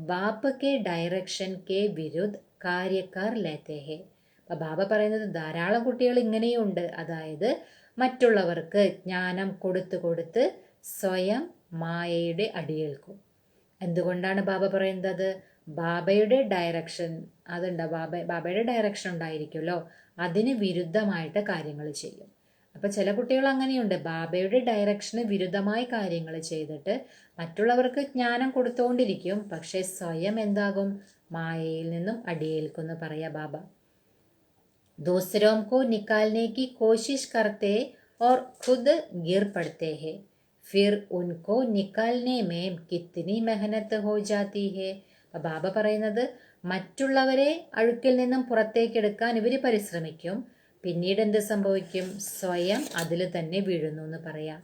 ബാപ് കെ ഡയറക്ഷൻ കെ വിരുദ്ധ കാര്യക്കാർ ലേത്തെ ഹേ. അപ്പം ബാബ പറയുന്നത് ധാരാളം കുട്ടികൾ ഇങ്ങനെയുണ്ട്, അതായത് മറ്റുള്ളവർക്ക് ജ്ഞാനം കൊടുത്ത് സ്വയം മായയുടെ അടിയേൽക്കും. എന്തുകൊണ്ടാണ് ബാബ പറയുന്നത്? ബാബയുടെ ഡയറക്ഷൻ അതുണ്ട്, ബാബയുടെ ഡയറക്ഷൻ ഉണ്ടായിരിക്കുമല്ലോ, അതിന് വിരുദ്ധമായിട്ട് കാര്യങ്ങൾ ചെയ്യും. അപ്പം ചില കുട്ടികൾ അങ്ങനെയുണ്ട്, ബാബയുടെ ഡയറക്ഷന് വിരുദ്ധമായി കാര്യങ്ങൾ ചെയ്തിട്ട് മറ്റുള്ളവർക്ക് ജ്ഞാനം കൊടുത്തുകൊണ്ടിരിക്കും, പക്ഷെ സ്വയം എന്താകും? മായയിൽ നിന്നും അടിയേൽക്കുമെന്ന് പറയാ ബാബ. दूसरों को निकालने की कोशिश करते और खुद गिर पड़ते हैं, फिर उनको निकालने में कितनी मेहनत हो जाती है. ബാബ പറയുന്നത് മറ്റുള്ളവരെ അഴുക്കിൽ നിന്നും പുറത്തേക്കെടുക്കാൻ ഇവർ പരിശ്രമിക്കും, പിന്നീട് എന്ത് സംഭവിക്കും? സ്വയം അതിൽ തന്നെ വീഴുന്നു എന്ന് പറയാം.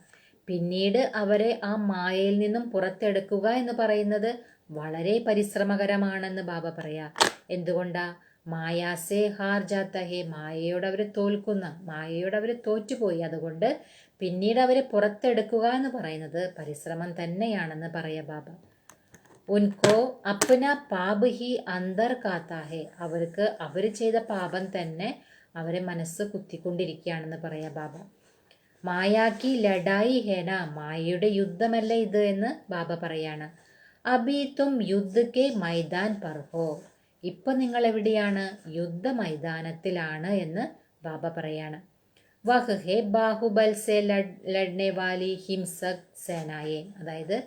പിന്നീട് അവരെ ആ മായയിൽ നിന്നും പുറത്തെടുക്കുക എന്ന് പറയുന്നത് വളരെ പരിശ്രമകരമാണെന്ന് ബാബ പറയാ. എന്തുകൊണ്ടാ? മായാസേ ഹാർ ജാത്ത ഹേ. മായയോട് അവർ തോൽക്കുന്ന, മായയോട് അവർ തോറ്റുപോയി, അതുകൊണ്ട് പിന്നീട് അവരെ പുറത്തെടുക്കുക എന്ന് പറയുന്നത് പരിശ്രമം തന്നെയാണെന്ന് പറയാ ബാബ. ഉൻകോ അപ്ന പാപ് ഹി അന്തർ കാത്താ ഹേ. അവർക്ക് അവർ ചെയ്ത പാപം തന്നെ അവരെ മനസ്സ് കുത്തിക്കൊണ്ടിരിക്കുകയാണെന്ന് പറയാ ബാബ. മായാക്കി ലഡായി ഹേന. മായയുടെ യുദ്ധമല്ല ഇത് എന്ന് ബാബ പറയാണ്. അബി തും യുദ്ധ കെ മൈദാൻ പർ ഹോ. ഇപ്പൊ നിങ്ങൾ എവിടെയാണ്? യുദ്ധ മൈതാനത്തിലാണ് എന്ന് ബാബ പറയാണ്. വഹ് ഹേ ബാഹുബൽ സെ ലഡ്നെ വാലി ഹിംസക് സേനായെ. അതായത്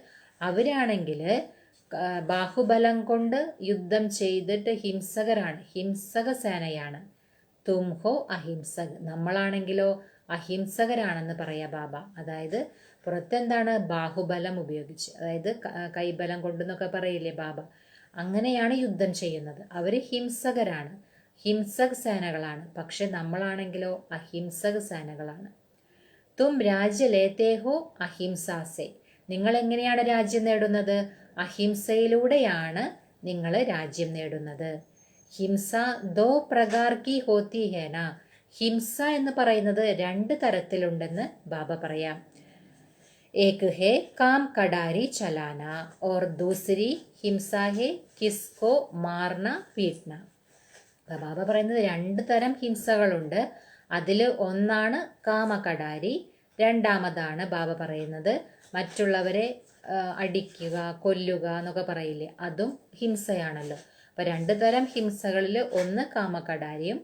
അവരാണെങ്കിൽ ബാഹുബലം കൊണ്ട് യുദ്ധം ചെയ്തിട്ട് ഹിംസകരാണ്, ഹിംസക സേനയാണ്. തും ഹോ അഹിംസക്. നമ്മളാണെങ്കിലോ അഹിംസകരാണെന്ന് പറയാ ബാബ. അതായത് പുറത്തെന്താണ്? ബാഹുബലം ഉപയോഗിച്ച്, അതായത് കൈബലം കൊണ്ടെന്നൊക്കെ പറയില്ലേ ബാബ, അങ്ങനെയാണ് യുദ്ധം ചെയ്യുന്നത്. അവർ ഹിംസകരാണ്, ഹിംസക സേനകളാണ്. പക്ഷെ നമ്മളാണെങ്കിലോ അഹിംസക സേനകളാണ്. തും രാജ്യ ലേത്തേഹോ അഹിംസാസെ. നിങ്ങൾ എങ്ങനെയാണ് രാജ്യം നേടുന്നത്? അഹിംസയിലൂടെയാണ് നിങ്ങൾ രാജ്യം നേടുന്നത്. ഹിംസ ദോ പ്രകാർ കി ഹോത്തി ഹേന. ഹിംസ എന്ന് പറയുന്നത് 2 തരത്തിലുണ്ടെന്ന് ബാബ പറയാം. एक है काम कडारी चलाना और दूसरी हिंसा है किसको मारना पीटना. ബാബ പറയുന്നത് 2 തരം ഹിംസകളുണ്ട്. അതിൽ ഒന്നാണ് കാമകടാരി, രണ്ടാമതാണ് ബാബ പറയുന്നത് മറ്റുള്ളവരെ അടിക്കുക, കൊല്ലുക എന്നൊക്കെ പറയില്ലേ, അതും ഹിംസയാണല്ലോ. അപ്പം 2 തരം ഹിംസകളിൽ ഒന്ന് കാമകടാരിയും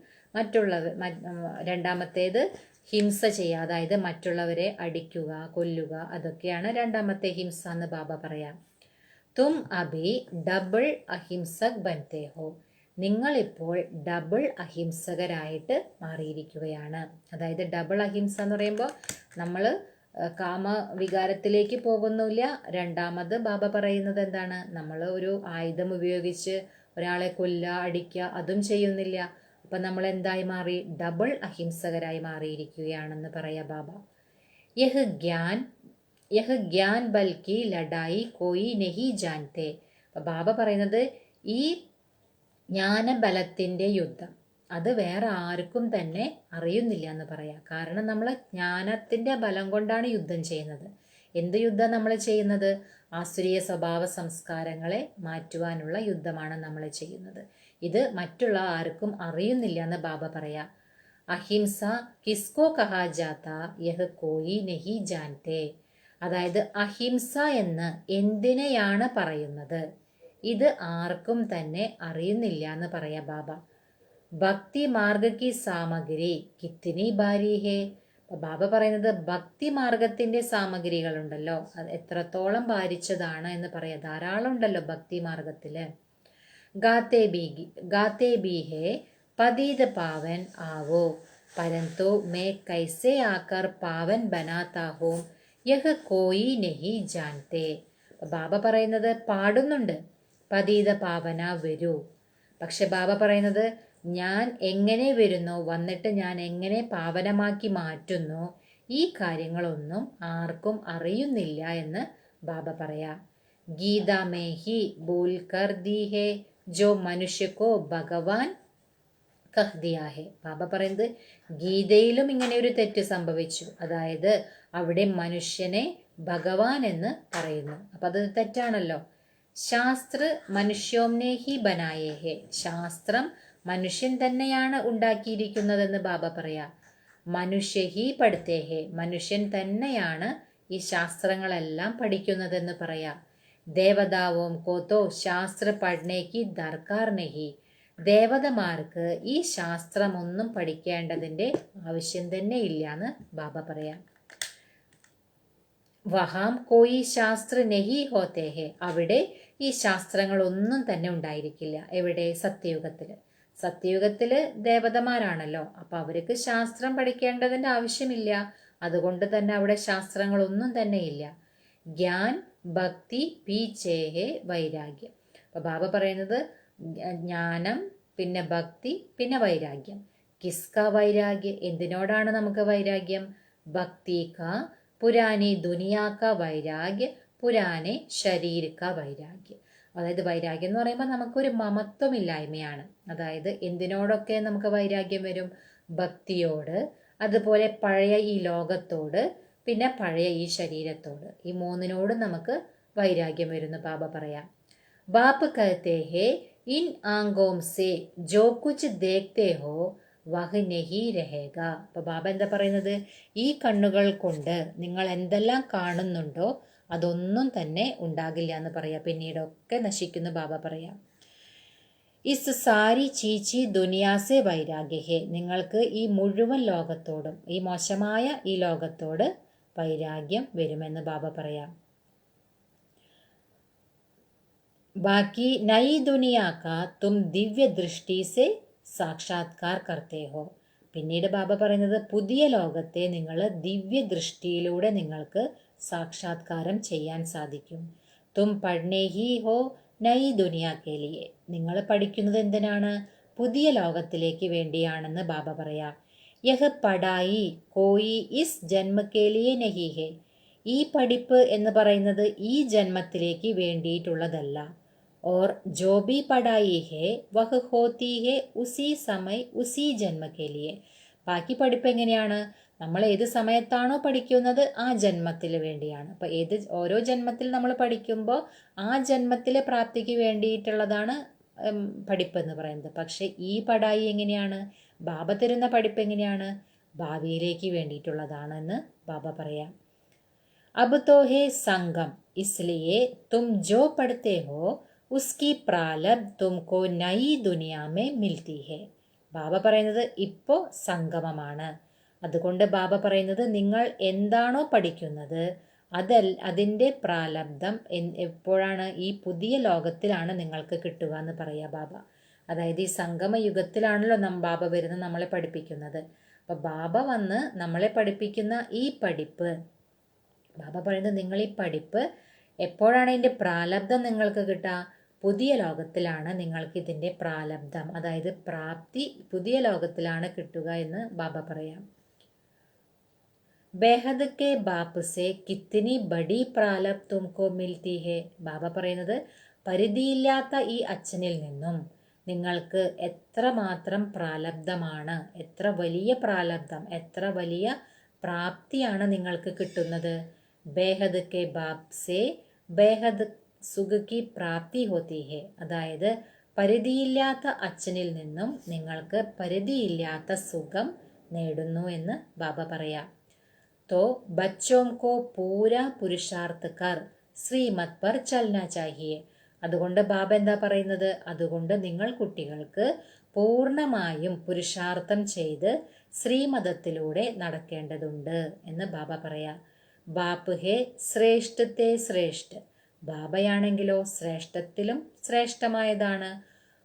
രണ്ടാമത്തേത് ഹിംസ ചെയ്യുക, അതായത് മറ്റുള്ളവരെ അടിക്കുക, കൊല്ലുക, അതൊക്കെയാണ് രണ്ടാമത്തെ ഹിംസ എന്ന് ബാബ പറയാം. തും അഭി ഡബിൾ അഹിംസക് ബൻതേ ഹോ. നിങ്ങളിപ്പോൾ ഡബിൾ അഹിംസകരായിട്ട് മാറിയിരിക്കുകയാണ്. അതായത് ഡബിൾ അഹിംസ എന്ന് പറയുമ്പോൾ നമ്മൾ കാമവികാരത്തിലേക്ക് പോകുന്നില്ല. രണ്ടാമത് ബാബ പറയുന്നത് എന്താണ്, നമ്മൾ ഒരു ആയുധം ഉപയോഗിച്ച് ഒരാളെ കൊല്ലുക, അടിക്കുക അതും ചെയ്യുന്നില്ല. അപ്പം നമ്മൾ എന്തായി മാറി? ഡബിൾ അഹിംസകരായി മാറിയിരിക്കുകയാണെന്ന് പറയാ ബാബ. യഹ് ഗ്യാൻ ബൽക്കി ലഡായി കോയി നഹി ജാൻതേ. അപ്പം ബാബ പറയുന്നത് ഈ ജ്ഞാനബലത്തിൻ്റെ യുദ്ധം അത് വേറെ ആർക്കും തന്നെ അറിയുന്നില്ല എന്ന് പറയാം. കാരണം നമ്മൾ ജ്ഞാനത്തിൻ്റെ ബലം കൊണ്ടാണ് യുദ്ധം ചെയ്യുന്നത്. എന്ത് യുദ്ധം നമ്മൾ ചെയ്യുന്നത്? ആസുരീയ സ്വഭാവ സംസ്കാരങ്ങളെ മാറ്റുവാനുള്ള യുദ്ധമാണ് നമ്മൾ ചെയ്യുന്നത്. ഇത് മറ്റുള്ള ആർക്കും അറിയുന്നില്ല എന്ന് ബാബ പറയാ. അഹിംസ കിസ്കോ കഹാ ജാത യഹ് കോയി നഹി ജാൻതേ. അതായത് അഹിംസ എന്ന് എന്തിനെയാണ് പറയുന്നത്, ഇത് ആർക്കും തന്നെ അറിയുന്നില്ല എന്ന് പറയാ ബാബ. ഭക്തി മാർഗ കി സാമഗ്രി കിത്തിനി ഭാരി ഹേ. ബാബ പറയുന്നത് ഭക്തി മാർഗത്തിന്റെ സാമഗ്രികളുണ്ടല്ലോ, അത് എത്രത്തോളം ഭാരിച്ചതാണ് എന്ന് പറയാം. ധാരാളം ഉണ്ടല്ലോ ഭക്തി മാർഗത്തില്. ഗാത്തെ ബി ഹേ പതീത് പാവൻ ആവോ പരന്തു മേ കൈസെ ആക്കർ പാവൻ ബനാത്താ ഹൂം യഹ് കോയി നഹി ജാൻതേ. ബാബ പറയുന്നത് പാടുന്നുണ്ട്, പതീത പാവന വരൂ. പക്ഷെ ബാബ പറയുന്നത് ഞാൻ എങ്ങനെ വരുന്നു, വന്നിട്ട് ഞാൻ എങ്ങനെ പാവനമാക്കി മാറ്റുന്നു, ഈ കാര്യങ്ങളൊന്നും ആർക്കും അറിയുന്നില്ല എന്ന് ബാബ പറയാ. ഗീത മേ ഹി ബോൽ കർ ദി ഹേ ജോ മനുഷ്യക്കോ ഭഗവാൻ കഹ് ദിയാ ഹേ. ബാബ പറയുന്നത് ഗീതയിലും ഇങ്ങനെ ഒരു തെറ്റ് സംഭവിച്ചു. അതായത് അവിടെ മനുഷ്യനെ ഭഗവാൻ എന്ന് പറയുന്നു. അപ്പം അത് തെറ്റാണല്ലോ. ശാസ്ത്ര മനുഷ്യോംനെ ഹി ബനായേ ഹേ. ശാസ്ത്രം മനുഷ്യൻ തന്നെയാണ് ഉണ്ടാക്കിയിരിക്കുന്നതെന്ന് ബാബ പറയാ. മനുഷ്യ ഹി പഠിത്തേ ഹേ. മനുഷ്യൻ തന്നെയാണ് ഈ ശാസ്ത്രങ്ങളെല്ലാം പഠിക്കുന്നതെന്ന് പറയാ. ദേവതാവോം കോത്തോ ശാസ്ത്ര പഠനേക്ക് ദർക്കാർ നഹി. ദേവതമാർക്ക് ഈ ശാസ്ത്രമൊന്നും പഠിക്കേണ്ടതിൻ്റെ ആവശ്യം തന്നെ ഇല്ല എന്ന് ബാബ പറയാം. വഹാം കോയി ശാസ്ത്ര നഹി ഹോത്തേ ഹേ. അവിടെ ഈ ശാസ്ത്രങ്ങളൊന്നും തന്നെ ഉണ്ടായിരിക്കില്ല. എവിടെ? സത്യയുഗത്തില്. സത്യയുഗത്തില് ദേവതമാരാണല്ലോ, അപ്പൊ അവർക്ക് ശാസ്ത്രം പഠിക്കേണ്ടതിന്റെ ആവശ്യമില്ല. അതുകൊണ്ട് തന്നെ അവിടെ ശാസ്ത്രങ്ങളൊന്നും തന്നെ ഇല്ല. ജ്ഞാൻ ഭക്തി പീച്ചേഹേ വൈരാഗ്യം. അപ്പൊ ബാബ പറയുന്നത് ജ്ഞാനം, പിന്നെ ഭക്തി, പിന്നെ വൈരാഗ്യം. കിസ്ക വൈരാഗ്യം? എന്തിനോടാണ് നമുക്ക് വൈരാഗ്യം? ഭക്തി കാ പുരാനി ദുനിയാ കാ വൈരാഗ്യ പുരാനെ ശരീര കാ വൈരാഗ്യ. അതായത് വൈരാഗ്യം എന്ന് പറയുമ്പോൾ നമുക്കൊരു മമത്വമില്ലായ്മയാണ്. അതായത് എന്തിനോടൊക്കെ നമുക്ക് വൈരാഗ്യം വരും? ഭക്തിയോട്, അതുപോലെ പഴയ ഈ ലോകത്തോട്, പിന്നെ പഴയ ഈ ശരീരത്തോട്. ഈ മൂന്നിനോടും നമുക്ക് വൈരാഗ്യം വരുന്നു ബാബ പറയാം. ബാപ്പ് കഹത്തെ ഹേ ഇൻ ആംഗോം സേ ജോ കുച്ച് ദേഖ്തേ ഹോ വഹ് നഹി രഹേഗ. അപ്പൊ ബാബ എന്താ പറയുന്നത്? ഈ കണ്ണുകൾ കൊണ്ട് നിങ്ങൾ എന്തെല്ലാം കാണുന്നുണ്ടോ അതൊന്നും തന്നെ ഉണ്ടാകില്ല എന്ന് പറയാം. പിന്നീടൊക്കെ നശിക്കുന്നു ബാബ പറയാം. ഇസ് സാരി ചീച്ചി ദുനിയാസെ വൈരാഗ്യ ഹേ. നിങ്ങൾക്ക് ഈ മുഴുവൻ ലോകത്തോടും, ഈ മോശമായ ഈ ലോകത്തോട് വൈരാഗ്യം വരുമെന്ന് ബാബ പറയാം. ബാക്കി നയി ദുനിയാക്ക തും ദിവ്യ ദൃഷ്ടി സെ സാക്ഷാത്കാർ കർത്തേ ഹോ. പിന്നീട് ബാബ പറയുന്നത് പുതിയ ലോകത്തെ നിങ്ങൾ ദിവ്യ ദൃഷ്ടിയിലൂടെ നിങ്ങൾക്ക് സാക്ഷാത്കാരം ചെയ്യാൻ സാധിക്കും. തും പഠനേ ഹി ഹോ നയി ദുനിയാക്കെ ലിയെ. നിങ്ങൾ പഠിക്കുന്നത് എന്തിനാണ്? പുതിയ ലോകത്തിലേക്ക് വേണ്ടിയാണെന്ന് ബാബ പറയാ. യഹ് പഠായി കോയി ഇസ് ജന്മക്കെ ലിയെ നഹി ഹേ. ഈ പഠിപ്പ് എന്ന് പറയുന്നത് ഈ ജന്മത്തിലേക്ക് വേണ്ടിയിട്ടുള്ളതല്ല. और जो भी पढ़ाई है वह होती है उसी समय उसी जन्म के लिए. ബാക്കി പഠിപ്പ് എങ്ങനെയാണ്? നമ്മൾ ഏത് സമയത്താണോ പഠിക്കുന്നത് ആ ജന്മത്തിന് വേണ്ടിയാണ്. അപ്പോൾ ഓരോ ജന്മത്തിൽ നമ്മൾ പഠിക്കുമ്പോൾ ആ ജന്മത്തിലെ പ്രാപ്തിക്ക് വേണ്ടിയിട്ടുള്ളതാണ് പഠിപ്പ് എന്ന് പറയുന്നത്. പക്ഷെ ഈ പഠായി എങ്ങനെയാണ്? ബാബ തരുന്ന പഠിപ്പ് എങ്ങനെയാണ്? ഭാവിയിലേക്ക് വേണ്ടിയിട്ടുള്ളതാണെന്ന് ബാബ പറയാം. അബ് തോ ഹേ സംഗം ഇസ്ലിയെ തും ജോ പഠത്തെ ഹോ ഉസ്കി പ്രാലബ് തുംകോ നയി ദുനിയാമേ മിൽത്തി ഹേ. ബാബ പറയുന്നത് ഇപ്പോൾ സംഗമമാണ്. അതുകൊണ്ട് ബാബ പറയുന്നത് നിങ്ങൾ എന്താണോ പഠിക്കുന്നത് അതിൻ്റെ പ്രാലബ്ധം എപ്പോഴാണ്? ഈ പുതിയ ലോകത്തിലാണ് നിങ്ങൾക്ക് കിട്ടുക എന്ന് പറയാ ബാബ. അതായത് ഈ സംഗമ യുഗത്തിലാണല്ലോ ബാബ വരുന്നത് നമ്മളെ പഠിപ്പിക്കുന്നത്. അപ്പം ബാബ വന്ന് നമ്മളെ പഠിപ്പിക്കുന്ന ഈ പഠിപ്പ്, ബാബ പറയുന്നത് നിങ്ങൾ ഈ പഠിപ്പ് എപ്പോഴാണ് ഇതിൻ്റെ പ്രാലബ്ധം നിങ്ങൾക്ക് കിട്ടുക? പുതിയ ലോകത്തിലാണ് നിങ്ങൾക്ക് ഇതിൻ്റെ പ്രാലബ്ധം, അതായത് പ്രാപ്തി പുതിയ ലോകത്തിലാണ് കിട്ടുക എന്ന് ബാബ പറയാം. ബേഹദ് കെ ബാപ്പ് സെ കിത്തിനി ബഡി പ്രാലബ് തുംകോ മിൽത്തി ഹെ. ബാബ പറയുന്നത് പരിധിയില്ലാത്ത ഈ അച്ഛനിൽ നിന്നും നിങ്ങൾക്ക് എത്രമാത്രം പ്രാലബ്ധമാണ്, എത്ര വലിയ പ്രാലബ്ധം, എത്ര വലിയ പ്രാപ്തിയാണ് നിങ്ങൾക്ക് കിട്ടുന്നത്. ബേഹദ് കെ ബാപ്പ് സെ ബേഹദ് സുഖ കി പ്രാപ്തി ഹോത്തി ഹെ. അതായത് പരിധിയില്ലാത്ത അച്ഛനിൽ നിന്നും നിങ്ങൾക്ക് പരിധിയില്ലാത്ത സുഖം നേടുന്നു എന്ന് ബാബ പറയാം. तो बच्चों को पूरा पुरुषार्थ कर ശ്രീമത് പർ ചലന ചാഹിയെ. അതുകൊണ്ട് ബാബ എന്താ പറയുന്നത്? അതുകൊണ്ട് നിങ്ങൾ കുട്ടികൾക്ക് പൂർണ്ണമായും പുരുഷാർത്ഥം ചെയ്ത് ശ്രീമതത്തിലൂടെ നടക്കേണ്ടതുണ്ട് എന്ന് ബാബ പറയാം. ബാപ്പ് ഹേ ശ്രേഷ്ഠത്തെ ശ്രേഷ്ഠ. ബാബയാണെങ്കിലോ ശ്രേഷ്ഠത്തിലും ശ്രേഷ്ഠമായതാണ്.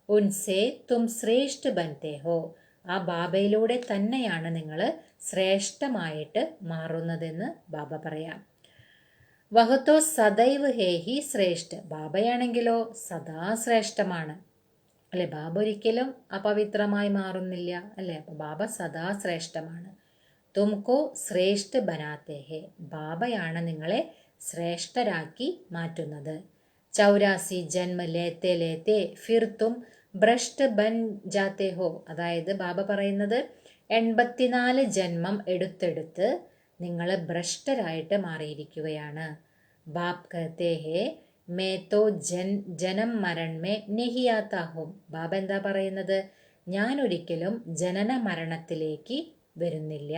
ഉൻസേ തും ശ്രേഷ്ഠ ബൻതേ ഹോ. ആ ബാബയിലൂടെ തന്നെയാണ് നിങ്ങൾ ശ്രേഷ്ഠമായിട്ട് മാറുന്നതെന്ന് ബാബ പറയാം. വഹത്തോ സദൈവ് ഹേ ഹി ശ്രേഷ്ഠ. ബാബയാണെങ്കിലോ സദാ ശ്രേഷ്ഠമാണ് അല്ലെ. ബാബ ഒരിക്കലും അപവിത്രമായി മാറുന്നില്ല അല്ലെ. അപ്പൊ ബാബ സദാ ശ്രേഷ്ഠമാണ്. തുംകോ ശ്രേഷ്ഠ ബനാത്തേ ഹേ. ബാബയാണ് നിങ്ങളെ ശ്രേഷ്ഠരാക്കി മാറ്റുന്നത്. 84 ജന്മ ലേത്തെ ലേത്തെ ഫിർ തും ഭ്രഷ്ട് ബൻ ജാത്തേ ഹോ. അതായത് ബാബ പറയുന്നത് 84 ജന്മം എടുത്തെടുത്ത് നിങ്ങൾ ഭ്രഷ്ടരായിട്ട് മാറിയിരിക്കുകയാണ്. ബാപ് കഹത്തെ ഹേ മേ തോ ജനം മരൺ മേ നഹി ആതാ ഹൂം. ബാബ എന്താ പറയുന്നത്? ഞാൻ ഒരിക്കലും ജനന മരണത്തിലേക്ക് വരുന്നില്ല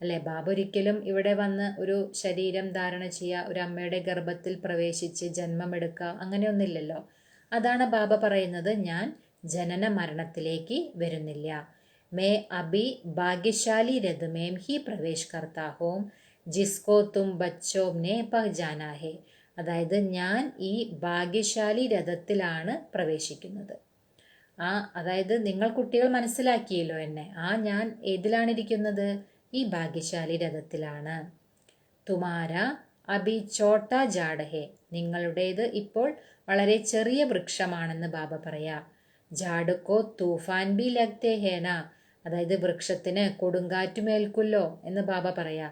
അല്ലെ. ബാബ ഒരിക്കലും ഇവിടെ വന്ന് ഒരു ശരീരം ധാരണ ചെയ്യുക, ഒരു അമ്മയുടെ ഗർഭത്തിൽ പ്രവേശിച്ച് ജന്മമെടുക്കുക, അങ്ങനെയൊന്നുമില്ലല്ലോ. അതാണ് ബാബ പറയുന്നത്, ഞാൻ ജനന മരണത്തിലേക്ക് വരുന്നില്ല. May Abhi ഭാഗ്യശാലി രഥമേം he Pravesh കർത്താ home ജിസ്കോ തും ബച്ചോം നെ പഹ്ജാനാ ഹേ. അതായത് ഞാൻ ഈ ഭാഗ്യശാലി രഥത്തിലാണ് പ്രവേശിക്കുന്നത്. അതായത് നിങ്ങൾ കുട്ടികൾ മനസ്സിലാക്കിയല്ലോ എന്നെ. ഞാൻ ഏതിലാണ് ഇരിക്കുന്നത്? ഈ ഭാഗ്യശാലി രഥത്തിലാണ്. തുമാര അഭി ചോട്ടാ ജാഡ് ഹേ. നിങ്ങളുടേത് ഇപ്പോൾ വളരെ ചെറിയ വൃക്ഷമാണെന്ന് ബാബ പറയാ. ജാഡുക്കോ തൂഫാൻ ബി ലഗ്തേ ഹേന. അതായത് വൃക്ഷത്തിന് കൊടുങ്കാറ്റുമേൽക്കുല്ലോ എന്ന് ബാബ പറയാ.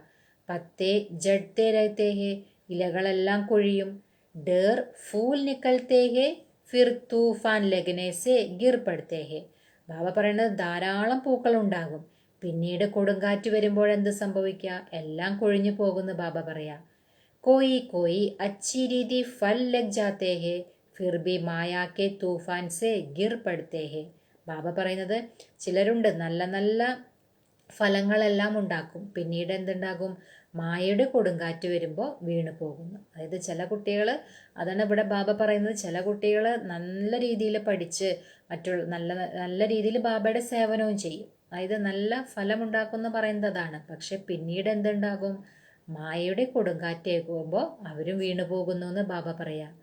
പത്തേ ജഡ്തേ രഹത്തേ ഹേ. ഇലകളെല്ലാം കൊഴിയും. ഡേർ ഫൂൽ നിക്കൽത്തേ ഹേ ഫിർ തൂഫാൻ ലഗ്നേ സേ ഗിർ പഡ്തേ ഹേ. ബാബ പറയുന്നത് ധാരാളം പൂക്കൾ ഉണ്ടാകും, പിന്നീട് കൊടുങ്കാറ്റ് വരുമ്പോഴെന്ത് സംഭവിക്കുക? എല്ലാം കൊഴിഞ്ഞു പോകുന്നു ബാബ പറയാ. കോയി കോയി അച്ചി രീതി ഫൽ ലഗ് ജാത്തേ ഹേ ഫിർ ബി മായാക്കെ തൂഫാൻ സേ ഗിർ പഡ്തേ ഹേ. ബാബ പറയുന്നത് ചിലരുണ്ട് നല്ല നല്ല ഫലങ്ങളെല്ലാം ഉണ്ടാക്കും, പിന്നീട് എന്തുണ്ടാകും? മായയുടെ കൊടുങ്കാറ്റ് വരുമ്പോൾ വീണു പോകുന്നു. അതായത് ചില കുട്ടികൾ, അതാണ് ഇവിടെ ബാബ പറയുന്നത്, ചില കുട്ടികൾ നല്ല രീതിയിൽ പഠിച്ച് നല്ല നല്ല രീതിയിൽ ബാബയുടെ സേവനവും ചെയ്യും, അതായത് നല്ല ഫലമുണ്ടാക്കുമെന്ന് പറയുന്നത് അതാണ്. പക്ഷെ പിന്നീട് എന്തുണ്ടാകും? മായയുടെ കൊടുങ്കാറ്റേക്കുമ്പോൾ അവരും വീണു പോകുന്നു എന്ന് ബാബ പറയാം.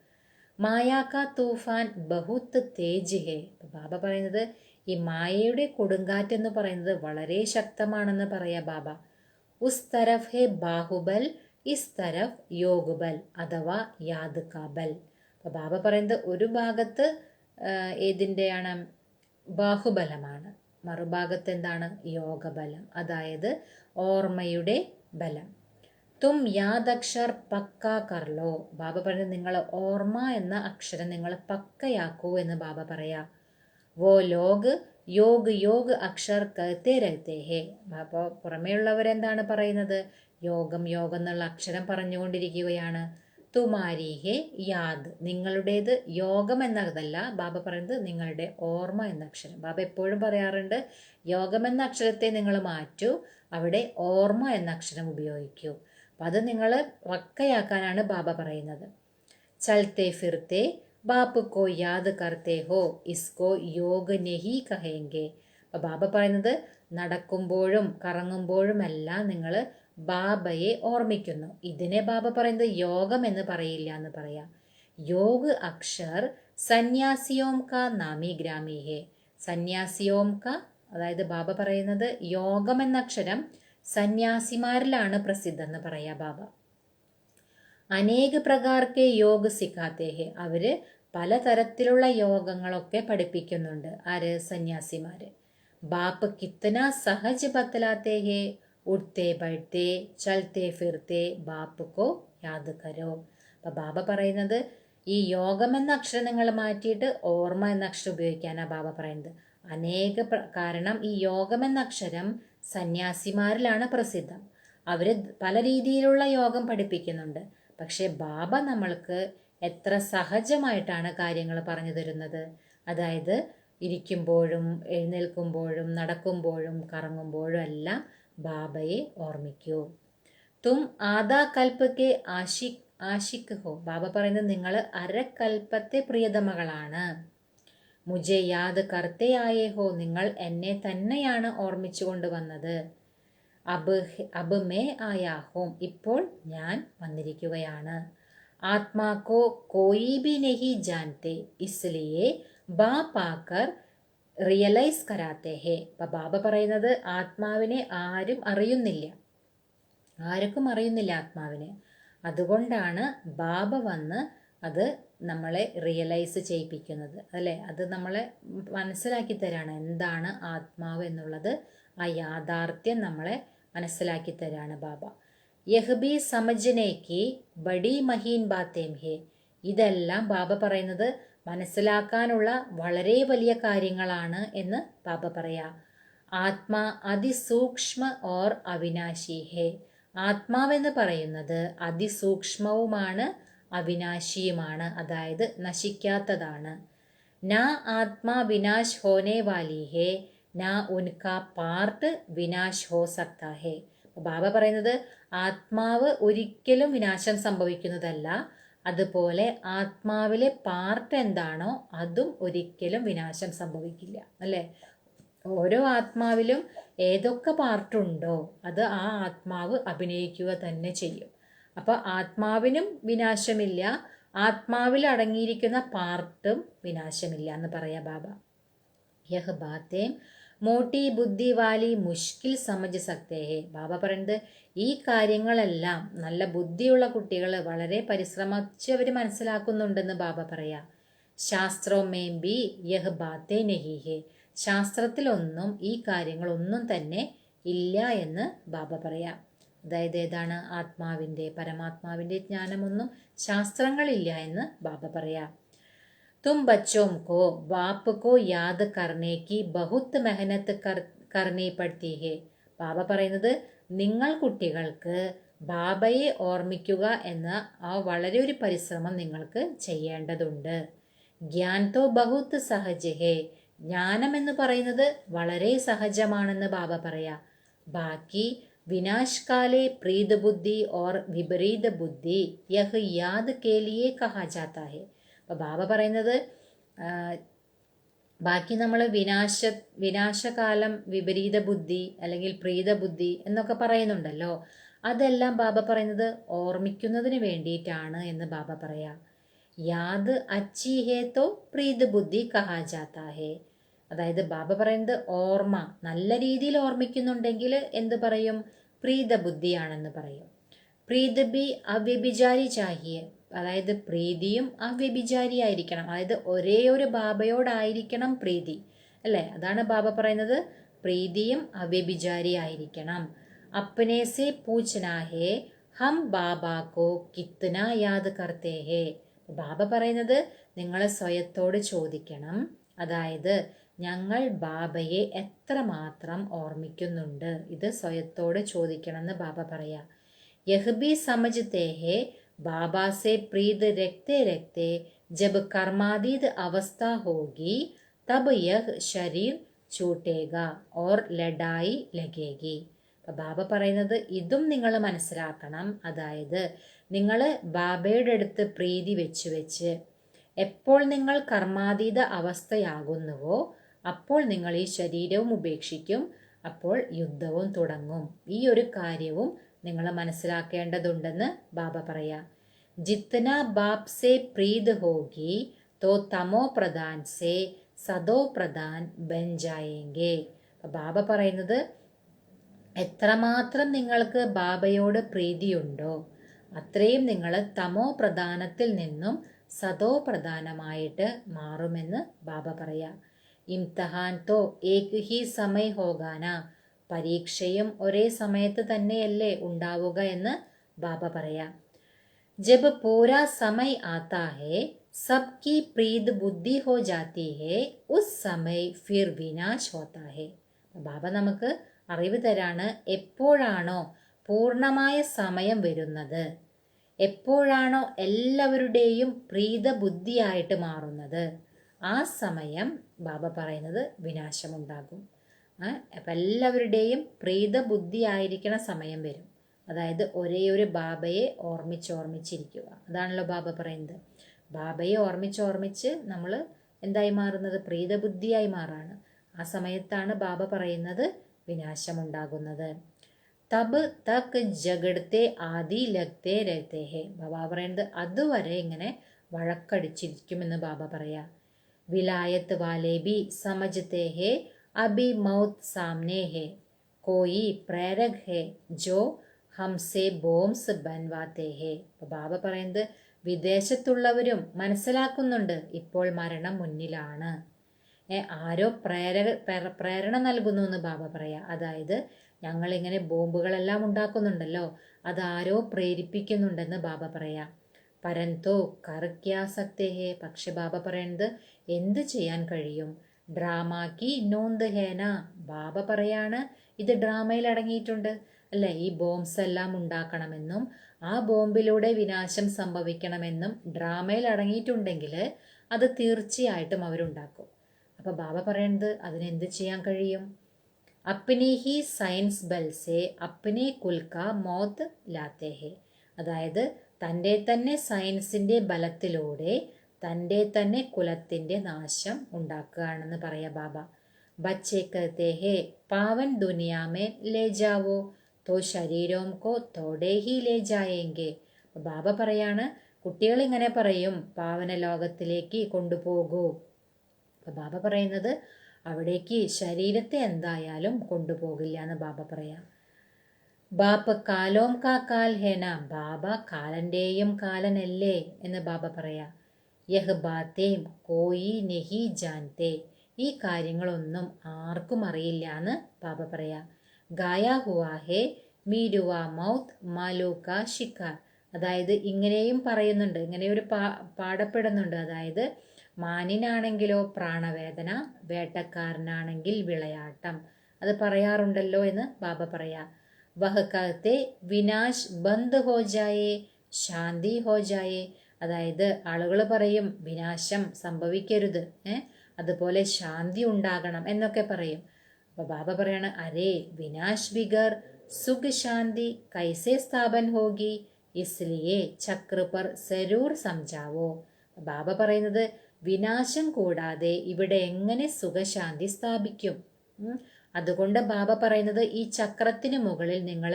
മായാക്ക തൂഫാൻ ബഹുത്ത് തേജ് ഹേ. ബാബ പറയുന്നത് ഈ മായയുടെ കൊടുങ്കാറ്റ് എന്ന് പറയുന്നത് വളരെ ശക്തമാണെന്ന് പറയാ ബാബ. ഉസ് തരഫ് ഹേ ബാഹുബൽ ഇസ് തരഫ് യോഗുബൽ അഥവാ യാദ് കാബൽ. അപ്പൊ ബാബ പറയുന്നത് ഒരു ഭാഗത്ത് ഏതിൻ്റെയാണ്? ബാഹുബലമാണ്, മറുഭാഗത്ത് എന്താണ്? യോഗബലം, അതായത് ഓർമ്മയുടെ ബലം. തും യാദ് അക്ഷർ പക്ക കർലോ. ബാബ പറയുന്നത് നിങ്ങൾ ഓർമ്മ എന്ന അക്ഷരം നിങ്ങൾ പക്കയാക്കൂ എന്ന് ബാബ പറയാ. വോ ലോഗ് योग योग അക്ഷർ കഹത്തെ രഹത്തെ ഹേ. അപ്പോൾ പുറമേയുള്ളവരെന്താണ് പറയുന്നത്? യോഗം യോഗം എന്നുള്ള അക്ഷരം പറഞ്ഞുകൊണ്ടിരിക്കുകയാണ്. തുമാരി ഹേ യാദ്, നിങ്ങളുടേത് യോഗം എന്നതല്ല, ബാബ പറയുന്നത് നിങ്ങളുടെ ഓർമ്മ എന്ന അക്ഷരം. ബാബ എപ്പോഴും പറയാറുണ്ട് യോഗം എന്ന അക്ഷരത്തെ നിങ്ങൾ മാറ്റൂ, അവിടെ ഓർമ്മ എന്ന അക്ഷരം ഉപയോഗിക്കൂ. അപ്പം അത് നിങ്ങൾ വക്കയാക്കാനാണ് ബാബ പറയുന്നത്. ചൽത്തെ ഫിർത്തെ ബാപ്പ് കോ യാദ് കർത്തേ ഹോ ഇസ്കോ योग നഹി കഹേങ്കെ. അപ്പം ബാബ പറയുന്നത് നടക്കുമ്പോഴും കറങ്ങുമ്പോഴും എല്ലാം നിങ്ങൾ ബാബയെ ഓർമ്മിക്കുന്നു. ഇതിനെ ബാബ പറയുന്നത് യോഗം എന്ന് പറയില്ല എന്ന് പറയാം. योग അക്ഷർ സന്യാസിയോം കാ നാമി ഗ്രാമി ഹേ. സന്യാസിയോം കാ, അതായത് ബാബ പറയുന്നത് യോഗം എന്ന അക്ഷരം സന്യാസിമാരിലാണ് പ്രസിദ്ധം എന്ന് പറയാ ബാബ. അനേക പ്രകാർക്കെ യോഗ സിഖാത്തെ ഹേ. അവര് പലതരത്തിലുള്ള യോഗങ്ങളൊക്കെ പഠിപ്പിക്കുന്നുണ്ട്. ആര്? സന്യാസിമാര്. ബാപ്പ് കിത്തന സഹജ് ബത്തലാത്തെ ഹേ. ഉഠ്തേ ബൈഠ്തേ ചൽത്തേ ഫിർത്തേ ബാപ്പ് കോ യാദ് കരോ. അപ്പൊ ബാബ പറയുന്നത് ഈ യോഗം എന്ന അക്ഷരം നിങ്ങൾ മാറ്റിയിട്ട് ഓർമ്മ എന്ന അക്ഷരം ഉപയോഗിക്കാനാണ് ബാബ പറയുന്നത്. കാരണം ഈ യോഗം എന്ന അക്ഷരം സന്യാസിമാരിലാണ് പ്രസിദ്ധം. അവര് പല രീതിയിലുള്ള യോഗം പഠിപ്പിക്കുന്നുണ്ട്. പക്ഷെ ബാബ നമ്മൾക്ക് എത്ര സഹജമായിട്ടാണ് കാര്യങ്ങൾ പറഞ്ഞു തരുന്നത്. അതായത് ഇരിക്കുമ്പോഴും എഴുന്നേൽക്കുമ്പോഴും നടക്കുമ്പോഴും കറങ്ങുമ്പോഴും എല്ലാം ബാബയെ ഓർമ്മിക്കൂ. തും ആദാ കൽപ്പക്കെ ആഷിക് ഹോ. ബാബ പറയുന്നത് നിങ്ങൾ അരക്കൽപ്പത്തെ പ്രിയതമകളാണ്. മുജെ യാദ് കർത്തേ ആയേ ഹോ. നിങ്ങൾ എന്നെ തന്നെയാണ് ഓർമ്മിച്ചു കൊണ്ടുവന്നത്. അബ് മേ ആയാ ഹോം. ഇപ്പോൾ ഞാൻ വന്നിരിക്കുകയാണ്. ആത്മാക്കോ കോയി ബി നഹി ജാൻതേ ഇസ്ലിയേ ബാപ് ആക്കർ റിയലൈസ് കരാത്തേ ഹേ. അപ്പൊ ബാബ പറയുന്നത് ആത്മാവിനെ ആരും അറിയുന്നില്ല, ആർക്കും അറിയുന്നില്ല ആത്മാവിനെ. അതുകൊണ്ടാണ് ബാബ വന്ന് അത് നമ്മളെ റിയലൈസ് ചെയ്യിപ്പിക്കുന്നത്, അല്ലേ? അത് നമ്മളെ മനസ്സിലാക്കി തരാണ് എന്താണ് ആത്മാവ് എന്നുള്ളത്. ആ യാഥാർത്ഥ്യം നമ്മളെ മനസ്സിലാക്കി തരാണ് ബാബ. യഹ് ബി സമജ്നേക്ക് ബഡി മഹീൻ ബാത്തേം ഹേ. ഇതെല്ലാം ബാബ പറയുന്നത് മനസ്സിലാക്കാനുള്ള വളരെ വലിയ കാര്യങ്ങളാണ് എന്ന് ബാബ പറയാ. ആത്മാ അതിസൂക്ഷ്മ ഓർ അവിനാശി ഹേ. ആത്മാവെന്ന് പറയുന്നത് അതിസൂക്ഷ്മവുമാണ് അവിനാശിയുമാണ്, അതായത് നശിക്കാത്തതാണ്. നാ ആത്മാ വിനാശ് ഹോനെ വാലി ഹേ നാ ഉൻകാ പാർട്ട് വിനാശ് ഹോ സക്താ ഹേ. ബാബ പറയുന്നത് ആത്മാവ് ഒരിക്കലും വിനാശം സംഭവിക്കുന്നതല്ല, അതുപോലെ ആത്മാവിലെ പാർട്ട് എന്താണോ അതും ഒരിക്കലും വിനാശം സംഭവിക്കില്ല, അല്ലേ? ഓരോ ആത്മാവിലും ഏതൊക്കെ പാർട്ടുണ്ടോ അത് ആ ആത്മാവ് അഭിനയിക്കുക തന്നെ ചെയ്യും. അപ്പൊ ആത്മാവിനും വിനാശമില്ല, ആത്മാവിൽ അടങ്ങിയിരിക്കുന്ന പാർട്ടും വിനാശമില്ല എന്ന് പറയാ ബാബ. യഹ് ബാത്തേം മോട്ടി ബുദ്ധി വാലി മുഷ്കിൽ സമജ് സക്തേ ഹേ. ബാബ പറയുന്നത് ഈ കാര്യങ്ങളെല്ലാം നല്ല ബുദ്ധിയുള്ള കുട്ടികൾ വളരെ പരിശ്രമിച്ച് അവർ മനസ്സിലാക്കുന്നുണ്ടെന്ന് ബാബ പറയാ. ശാസ്ത്രമേം ബി യഹ് ബാത്തേ നഹി ഹേ. ശാസ്ത്രത്തിലൊന്നും ഈ കാര്യങ്ങളൊന്നും തന്നെ ഇല്ല എന്ന് ബാബ പറയാം. അതായത് ഏതാണ്? ആത്മാവിൻ്റെ, പരമാത്മാവിൻ്റെ ജ്ഞാനമൊന്നും ശാസ്ത്രങ്ങളില്ല എന്ന് ബാബ പറയാം. തും ബച്ചോം കോ ബാപ്പ് കോ യാദ് കർണേ കി ബഹുത്ത് മെഹനത്ത് കർണി പഡ്തി ഹേ. ബാബ പറയുന്നത് നിങ്ങൾ കുട്ടികൾക്ക് ബാബയെ ഓർമ്മിക്കുക എന്ന ആ വളരെ ഒരു പരിശ്രമം നിങ്ങൾക്ക് ചെയ്യേണ്ടതുണ്ട്. ഗ്യാൻ തോ ബഹുത്ത് സഹജ് ഹേ. ജ്ഞാനം എന്ന് പറയുന്നത് വളരെ സഹജമാണെന്ന് ബാബ പറയാ. ബാക്കി വിനാശ് കാലേ പ്രീത് ബുദ്ധി ഓർ വിപരീത ബുദ്ധി യഹ് യാദ് കേലിയെ കഹാ ജാതാ ഹേ. അപ്പൊ ബാബ പറയുന്നത് ബാക്കി നമ്മൾ വിനാശകാലം വിപരീത ബുദ്ധി അല്ലെങ്കിൽ പ്രീത ബുദ്ധി എന്നൊക്കെ പറയുന്നുണ്ടല്ലോ, അതെല്ലാം ബാബ പറയുന്നത് ഓർമ്മിക്കുന്നതിന് വേണ്ടിയിട്ടാണ് എന്ന് ബാബ പറയാ. യാദ് അച്ചി ഹേ തോ പ്രീത് ബുദ്ധി കഹാ ജാതാ ഹേ. അതായത് ബാബ പറയുന്നത് ഓർമ്മ നല്ല രീതിയിൽ ഓർമ്മിക്കുന്നുണ്ടെങ്കിൽ എന്ത് പറയും? പ്രീത ബുദ്ധിയാണെന്ന് പറയും. പ്രീത് ബി അവ്യഭിചാരി ചാഹിയെ. അതായത് പ്രീതിയും അവ്യഭിചാരിയായിരിക്കണം, അതായത് ഒരേ ഒരു ബാബയോടായിരിക്കണം പ്രീതി, അല്ലേ? അതാണ് ബാബ പറയുന്നത് പ്രീതിയും അവ്യഭിചാരിയായിരിക്കണം. അപ്നെ സേ പൂച്ച്നാ ഹേ ഹം ബാബാക്കോ കിത്ന യാദ് കർത്തേ ഹേ. ബാബ പറയുന്നത് നിങ്ങൾ സ്വയത്തോട് ചോദിക്കണം, അതായത് ഞങ്ങൾ ബാബയെ എത്രമാത്രം ഓർമ്മിക്കുന്നുണ്ട്, ഇത് സ്വയത്തോട് ചോദിക്കണം എന്ന് ബാബ പറയാ. യഹ് ബി സമജ്തേ ഹേ ബാബാ സേ പ്രീത് രക്തേ രക്തേ ജബ് കർമാതീത് അവസ്ഥ ഹോഗി തബ് യഹ് ശരീർ ചൂട്ടേഗ ഓർ ലഡായി ലഗേഗി. ബാബ പറയുന്നത് ഇതും നിങ്ങൾ മനസ്സിലാക്കണം, അതായത് നിങ്ങൾ ബാബയുടെ അടുത്ത് പ്രീതി വെച്ച് എപ്പോൾ നിങ്ങൾ കർമാതീത അവസ്ഥയാകുന്നുവോ അപ്പോൾ നിങ്ങൾ ഈ ശരീരവും ഉപേക്ഷിക്കും, അപ്പോൾ യുദ്ധവും തുടങ്ങും. ഈ ഒരു കാര്യവും നിങ്ങൾ മനസ്സിലാക്കേണ്ടതുണ്ടെന്ന് ബാബ പറയാ. ജിത്തന ബാപ് സേ പ്രീത് ഹോഗി तो തമോ പ്രധാൻ സേ സതോ പ്രധാൻ ബൻ ജായേംഗെ. ബാബ പറയുന്നത് എത്രമാത്രം നിങ്ങൾക്ക് ബാബയോട് പ്രീതിയുണ്ടോ അത്രയും നിങ്ങൾ തമോ പ്രധാനത്തിൽ നിന്നും സതോ പ്രധാനമായിട്ട് മാറുമെന്ന് ബാബ പറയാം. ഇംതഹാൻ തോ ഏക് ഹി സമയ ഹോഗാന, പരീക്ഷയും ഒരേ സമയത്ത് തന്നെയല്ലേ ഉണ്ടാവുക എന്ന് ബാബ പറയാം. ജബ് പൂരാ സമയ ആതാ ഹെ സബ്കി പ്രീത് ബുദ്ധി ഹോ ജാതി ഹെ ഉസ് സമയ ഫിർ വിനാശ് ഹോതാ ഹെ. ബാബ നമുക്ക് അറിവ് തരാണ്, എപ്പോഴാണോ പൂർണ്ണമായ സമയം വരുന്നത്, എപ്പോഴാണോ എല്ലാവരുടെയും പ്രീത ബുദ്ധിയായിട്ട് മാറുന്നത്, ആ സമയം ബാബ പറയുന്നത് വിനാശമുണ്ടാകും. അപ്പം എല്ലാവരുടെയും പ്രീത ബുദ്ധിയായിരിക്കണ സമയം വരും. അതായത് ഒരേ ഒരു ബാബയെ ഓർമ്മിച്ചിരിക്കുക. അതാണല്ലോ ബാബ പറയുന്നത്. ബാബയെ ഓർമ്മിച്ച് നമ്മൾ എന്തായി മാറുന്നത്? പ്രീതബുദ്ധിയായി മാറാണ്. ആ സമയത്താണ് ബാബ പറയുന്നത് വിനാശമുണ്ടാകുന്നത്. തബ് തക് ജഗടത്തെ ആദി ലഗ്തേ രഹത്തെ ഹെ. ബാബ പറയുന്നത് അതുവരെ ഇങ്ങനെ വഴക്കടിച്ചിരിക്കുമെന്ന് ബാബ പറയാ. വിലായത്ത് വാലേ ബി സമജ്തേ ഹെ അബി മൗത്ത് സാമനെ ഹെ, കോയി പ്രേരക് ഹെ ജോ ഹംസെ ബോംസ് ബൻവാത്തേ ഹെ. ബാബ പറയുന്നത് വിദേശത്തുള്ളവരും മനസ്സിലാക്കുന്നുണ്ട് ഇപ്പോൾ മരണം മുന്നിലാണ്. ആരോ പ്രേരണ നൽകുന്നു എന്ന് ബാബ പറയാ. അതായത് ഞങ്ങളിങ്ങനെ ബോംബുകളെല്ലാം ഉണ്ടാക്കുന്നുണ്ടല്ലോ, അതാരോ പ്രേരിപ്പിക്കുന്നുണ്ടെന്ന് ബാബ പറയാ. പരന്തോ കർക്യാസക്തേ ഹേ. പക്ഷെ ബാബ പറയുന്നത് എന്ത് ചെയ്യാൻ കഴിയും? ഡ്രാമാക്കി നോന്ത് ഹേന. ബാബ പറയാണ് ഇത് ഡ്രാമയിൽ അടങ്ങിയിട്ടുണ്ട് അല്ലെ. ഈ ബോംബ്സ് എല്ലാം ഉണ്ടാക്കണമെന്നും ആ ബോംബിലൂടെ വിനാശം സംഭവിക്കണമെന്നും ഡ്രാമയിൽ അടങ്ങിയിട്ടുണ്ടെങ്കിൽ അത് തീർച്ചയായിട്ടും അവരുണ്ടാക്കും. അപ്പൊ ബാബ പറയുന്നത് അതിനെന്ത് ചെയ്യാൻ കഴിയും? അപ്നെ ഹി സയൻസ് ബൽസെ അപ്നെ കുൽക്ക മൗത്ത് ലാത്തേ ഹെ. അതായത് തൻ്റെ തന്നെ സയൻസിന്റെ ബലത്തിലൂടെ തൻ്റെ തന്നെ കുലത്തിന്റെ നാശം ഉണ്ടാക്കുകയാണെന്ന് പറയാ ബാബ. ബച്ചേ കഹത്തെ ഹെ പാവൻ ദുനിയാമേ ലേ ജാവോ തോ ശരീരോം കോ തോടെ ഹി ലേ ജായേംഗെ. ബാബ പറയാണ് കുട്ടികൾ ഇങ്ങനെ പറയും പാവന ലോകത്തിലേക്ക് കൊണ്ടുപോകൂ. അപ്പൊ ബാബ പറയുന്നത് അവിടേക്ക് ശരീരത്തെ എന്തായാലും കൊണ്ടുപോകില്ല എന്ന് ബാബ പറയാം. ബാപ്പ് കാലോം കാ കാൽ ഹേന. ബാബ കാലന്റെയും കാലനല്ലേ എന്ന് ബാബ പറയാ. യഹ് ബാത്തേം കോയി നെഹി ജാൻതേ. ഈ കാര്യങ്ങളൊന്നും ആർക്കും അറിയില്ല എന്ന് ബാബ പറയാ. ഗായാ ഹുവാ ഹേ മീരുവാ മൗത്ത് മാലൂക്ക ശിക്കാർ. അതായത് ഇങ്ങനെയും പറയുന്നുണ്ട്, ഇങ്ങനെ ഒരു പാടപ്പെടുന്നുണ്ട്. അതായത് മാനിനാണെങ്കിലോ പ്രാണവേദന, വേട്ടക്കാരനാണെങ്കിൽ വിളയാട്ടം. അത് പറയാറുണ്ടല്ലോ എന്ന് ബാബ പറയാ. വഹ് കഹത്തെ വിനാശ് ബന്ദ് ഹോ ജായേ ശാന്തി ഹോ ജായേ. അതായത് ആളുകൾ പറയും വിനാശം സംഭവിക്കരുത്, അതുപോലെ ശാന്തി ഉണ്ടാകണം എന്നൊക്കെ പറയും. അപ്പൊ ബാബ പറയാണ് അരേ വിനാശ് ബിഗർ സുഖ ശാന്തി കൈസേ സ്ഥാപൻ ഹോഗി ഇസ്ലിയേ ചക്ര പർ സരൂർ സംജാവോ. ബാബ പറയുന്നത് വിനാശം കൂടാതെ ഇവിടെ എങ്ങനെ സുഖശാന്തി സ്ഥാപിക്കും? അതുകൊണ്ട് ബാബ പറയുന്നത് ഈ ചക്രത്തിന് മുകളിൽ നിങ്ങൾ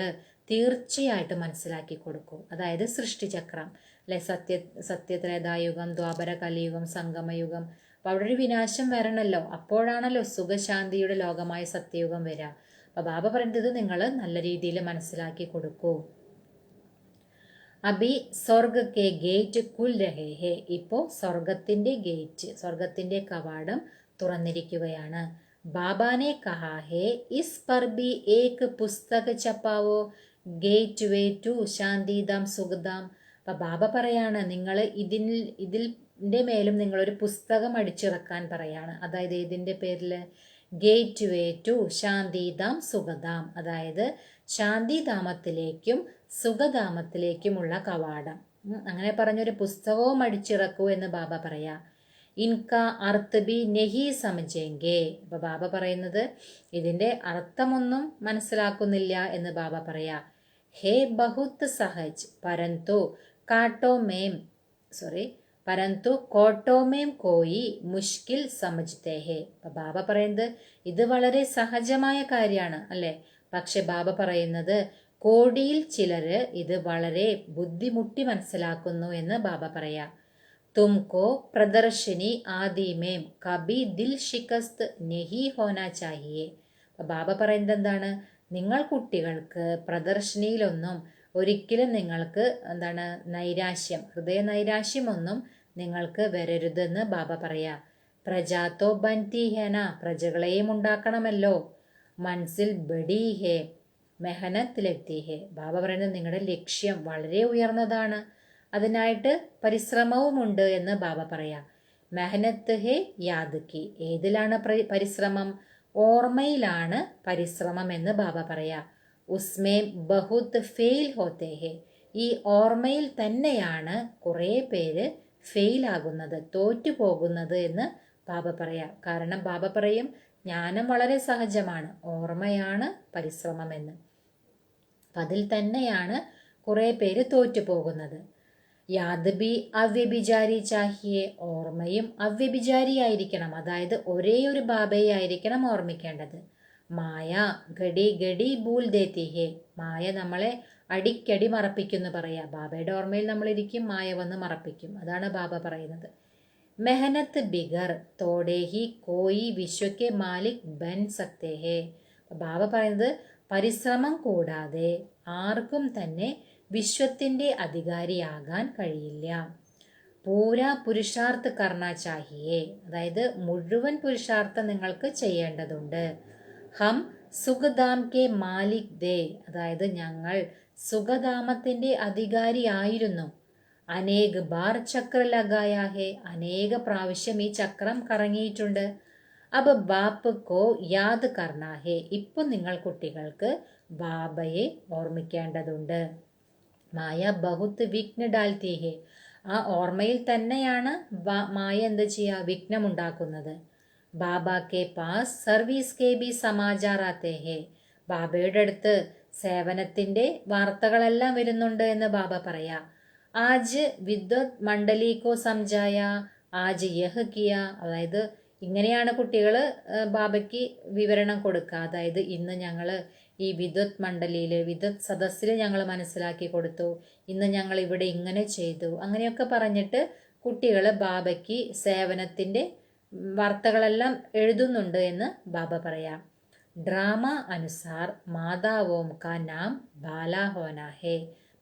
തീർച്ചയായിട്ടും മനസ്സിലാക്കി കൊടുക്കൂ. അതായത് സൃഷ്ടിചക്രം അല്ലെ, സത്യത്രേതായുഗം, ദ്വാപര കലിയുഗം, സംഗമയുഗം. അപ്പൊ അവിടെ ഒരു വിനാശം വരണല്ലോ, അപ്പോഴാണല്ലോ സുഖശാന്തിയുടെ ലോകമായ സത്യയുഗം വരിക. അപ്പൊ ബാബ പറയുന്നത് നിങ്ങൾ നല്ല രീതിയിൽ മനസ്സിലാക്കി കൊടുക്കൂ. അബി സ്വർഗ കെ ഗേറ്റ് കുൽ രഹേ ഹേ. ഇപ്പോൾ സ്വർഗത്തിന്റെ ഗേറ്റ്, സ്വർഗത്തിന്റെ കവാടം തുറന്നിരിക്കുകയാണ്. ബാബാനെ കഹാ ഹേ ഇസ് പർ ബി ഏക് പുസ്തക ചപ്പാവോ ഗേറ്റ് വേ ടു ശാന്തിദാം സുഖദാം. അപ്പൊ ബാബ പറയാണ് നിങ്ങൾ ഇതിന്റെ മേലും നിങ്ങളൊരു പുസ്തകം അടിച്ചിറക്കാൻ പറയാണ്. അതായത് ഇതിന്റെ പേരില് ഗേറ്റ് വേ ടു ശാന്തിദാം സുഖദാം. അതായത് ശാന്തിധാമത്തിലേക്കും സുഖധാമത്തിലേക്കുമുള്ള കവാടം. അങ്ങനെ പറഞ്ഞൊരു പുസ്തകവും അടിച്ചിറക്കൂ എന്ന് ബാബ പറയാ. ഇൻക അർത്ഥ ബി നെഹി സമജെങ്കെ. അപ്പൊ ബാബ പറയുന്നത് ഇതിന്റെ അർത്ഥമൊന്നും മനസ്സിലാക്കുന്നില്ല എന്ന് ബാബ പറയാ. ഹേ ബഹുത് സഹജ് പരന്തു കോട്ടോമേം കോയി മുഷ്കിൽ സമജ്തേ ഹേ. അപ്പൊ ബാബ പറയുന്നത് ഇത് വളരെ സഹജമായ കാര്യമാണ് അല്ലെ. പക്ഷെ ബാബ പറയുന്നത് കോടിയിൽ ചിലര് ഇത് വളരെ ബുദ്ധിമുട്ടി മനസ്സിലാക്കുന്നു എന്ന് ബാബ പറയാ. तुमको प्रदर्शनी आदि में कभी दिल शिकस्त नहीं होना चाहिए. ബാബ പറയുന്നത് എന്താണ്? നിങ്ങൾ കുട്ടികൾക്ക് പ്രദർശനിയിലൊന്നും ഒരിക്കലും നിങ്ങൾക്ക് എന്താണ് നൈരാശ്യം, ഹൃദയ നൈരാശ്യമൊന്നും നിങ്ങൾക്ക് വരരുതെന്ന് ബാബ പറയാ. പ്രജാത്തോ ബൻതി ഹേന, പ്രജകളെയും ഉണ്ടാക്കണമല്ലോ. മനസ്സിൽ ബഡി ഹേ മെഹനത്ത് ലഗ്തി ഹേ, ബാബ പറയുന്നത് നിങ്ങളുടെ ലക്ഷ്യം വളരെ ഉയർന്നതാണ്, അതിനായിട്ട് പരിശ്രമവുമുണ്ട് എന്ന് ബാബ പറയാ. മെഹനത്ത് ഹേ യാദ് കി, ഏതിലാണ് പരിശ്രമം? ഓർമ്മയിലാണ് പരിശ്രമം എന്ന് ബാബ പറയാ. ഉസ്മേ ബഹുത് ഫെയിൽ ഹോത്തേ ഹേ, ഈ ഓർമ്മയിൽ തന്നെയാണ് കുറേ പേര് ഫെയിൽ ആകുന്നത്, തോറ്റു പോകുന്നത് എന്ന് ബാബ പറയാ. കാരണം ബാബ പറയും ജ്ഞാനം വളരെ സഹജമാണ്, ഓർമ്മയാണ് പരിശ്രമം എന്ന്. അപ്പം അതിൽ തന്നെയാണ് കുറേ പേര് തോറ്റു പോകുന്നത്. യാദ് ബി അവ്യഭിചാരി ചാഹിയെ, ഓർമ്മയും അവ്യഭിചാരിയായിരിക്കണം, അതായത് ഒരേ ഒരു ബാബയെ ആയിരിക്കണം ഓർമ്മിക്കേണ്ടത്. മായ ഗഡി ഗഡി ഭൂൽ ദേത്തി ഹേ, മായ നമ്മളെ അടിക്കടി മറപ്പിക്കുന്നു പറയാ. ബാബയുടെ ഓർമ്മയിൽ നമ്മളിരിക്കും, മായ വന്ന് മറപ്പിക്കും, അതാണ് ബാബ പറയുന്നത്. മെഹനത്ത് ബിഗർ തോടെ ഹി കോയി വിശ്വക്കെ മാലിക് ബൻ സക്തേ ഹേ, ബാബ പറയുന്നത് പരിശ്രമം കൂടാതെ ആർക്കും തന്നെ വിശ്വത്തിൻ്റെ അധികാരിയാകാൻ കഴിയില്ല. പൂരാ പുരുഷാർത്ഥ കർണ ചാഹിയേ, അതായത് മുഴുവൻ പുരുഷാർത്ഥം നിങ്ങൾക്ക് ചെയ്യേണ്ടതുണ്ട്. ഹം സുഖധാം കെ മാലിക് ദേ, അതായത് ഞങ്ങൾ സുഖധാമത്തിൻ്റെ അധികാരിയായിരുന്നു. അനേക് ബാർ ചക്ര ലഗായാ ഹേ, അനേക പ്രാവശ്യം ഈ ചക്രം കറങ്ങിയിട്ടുണ്ട്. അബ് ബാപ്പ് കോ യാദ് കർണാ ഹേ, ഇപ്പം നിങ്ങൾ കുട്ടികൾക്ക് ബാബയെ ഓർമ്മിക്കേണ്ടതുണ്ട്. മായ ബഹുത്ത് വിഘ്ന ഡാൽത്തി ഹേ, ആ ഓർമ്മയിൽ തന്നെയാണ് മായ എന്ത് ചെയ്യുക, വിഘ്നമുണ്ടാക്കുന്നത്. ബാബ കെ പാസ് സർവീസ് കെ ബി സമാചാർ ആത്തേ ഹേ, ബാബയുടെ അടുത്ത് സേവനത്തിൻ്റെ വാർത്തകളെല്ലാം വരുന്നുണ്ട് എന്ന് ബാബ പറയാ. ആജ് വിദ്വത് മണ്ഡലിക്കോ സംജായ, ആജ് യഹ് കിയ, അതായത് ഇങ്ങനെയാണ് കുട്ടികൾ ബാബയ്ക്ക് വിവരണം കൊടുക്കുക. അതായത് ഇന്ന് ഞങ്ങൾ ഈ വിദ്വത് മണ്ഡലിയിൽ, വിദ്വത് സദസ്സിൽ ഞങ്ങൾ മനസ്സിലാക്കി കൊടുത്തു, ഇന്ന് ഞങ്ങൾ ഇവിടെ ഇങ്ങനെ ചെയ്തു, അങ്ങനെയൊക്കെ പറഞ്ഞിട്ട് കുട്ടികൾ ബാബയ്ക്ക് സേവനത്തിൻ്റെ വാർത്തകളെല്ലാം എഴുതുന്നുണ്ട് എന്ന് ബാബ പറയാം. ഡ്രാമ അനുസാർ മാതാവോം കാ നാം ബാലാ ഹോന ഹേ,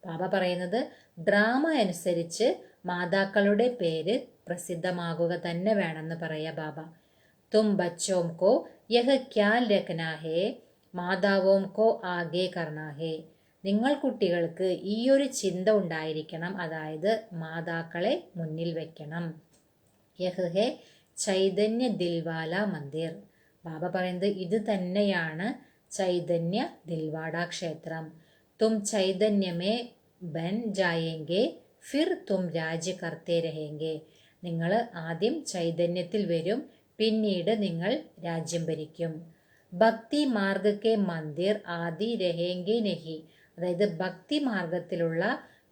ബാബ പറയുന്നത് ഡ്രാമ അനുസരിച്ച് മാതാക്കളുടെ പേര് പ്രസിദ്ധമാകുക തന്നെ വേണമെന്ന് പറയാ ബാബ. തും ബച്ചോം കോ യഹ് ഖ്യാൽ രഖ്നാ ഹേ മാതാവോം കോ ആകെ കർണാ ഹേ, നിങ്ങൾ കുട്ടികൾക്ക് ഈ ഒരു ചിന്ത ഉണ്ടായിരിക്കണം, അതായത് മാതാക്കളെ മുന്നിൽ വെക്കണം. യഹ് ഹേ ചൈതന്യ ദിൽവാല മന്ദിർ, ബാബ പറയുന്നത് ഇത് തന്നെയാണ് ചൈതന്യ ദിൽവാഡ ക്ഷേത്രം. തും ചൈതന്യമേ ബൻ ജായേങ്കെ ഫിർ തും രാജ്യ കർത്തേ രഹേങ്കെ, നിങ്ങൾ ആദ്യം ചൈതന്യത്തിൽ വരും, പിന്നീട് നിങ്ങൾ രാജ്യം ഭരിക്കും. ഭക്തി മാർഗക്കെ മന്ദിർ ആദി രഹേങ്കെ നഹി, അതായത് ഭക്തി മാർഗത്തിലുള്ള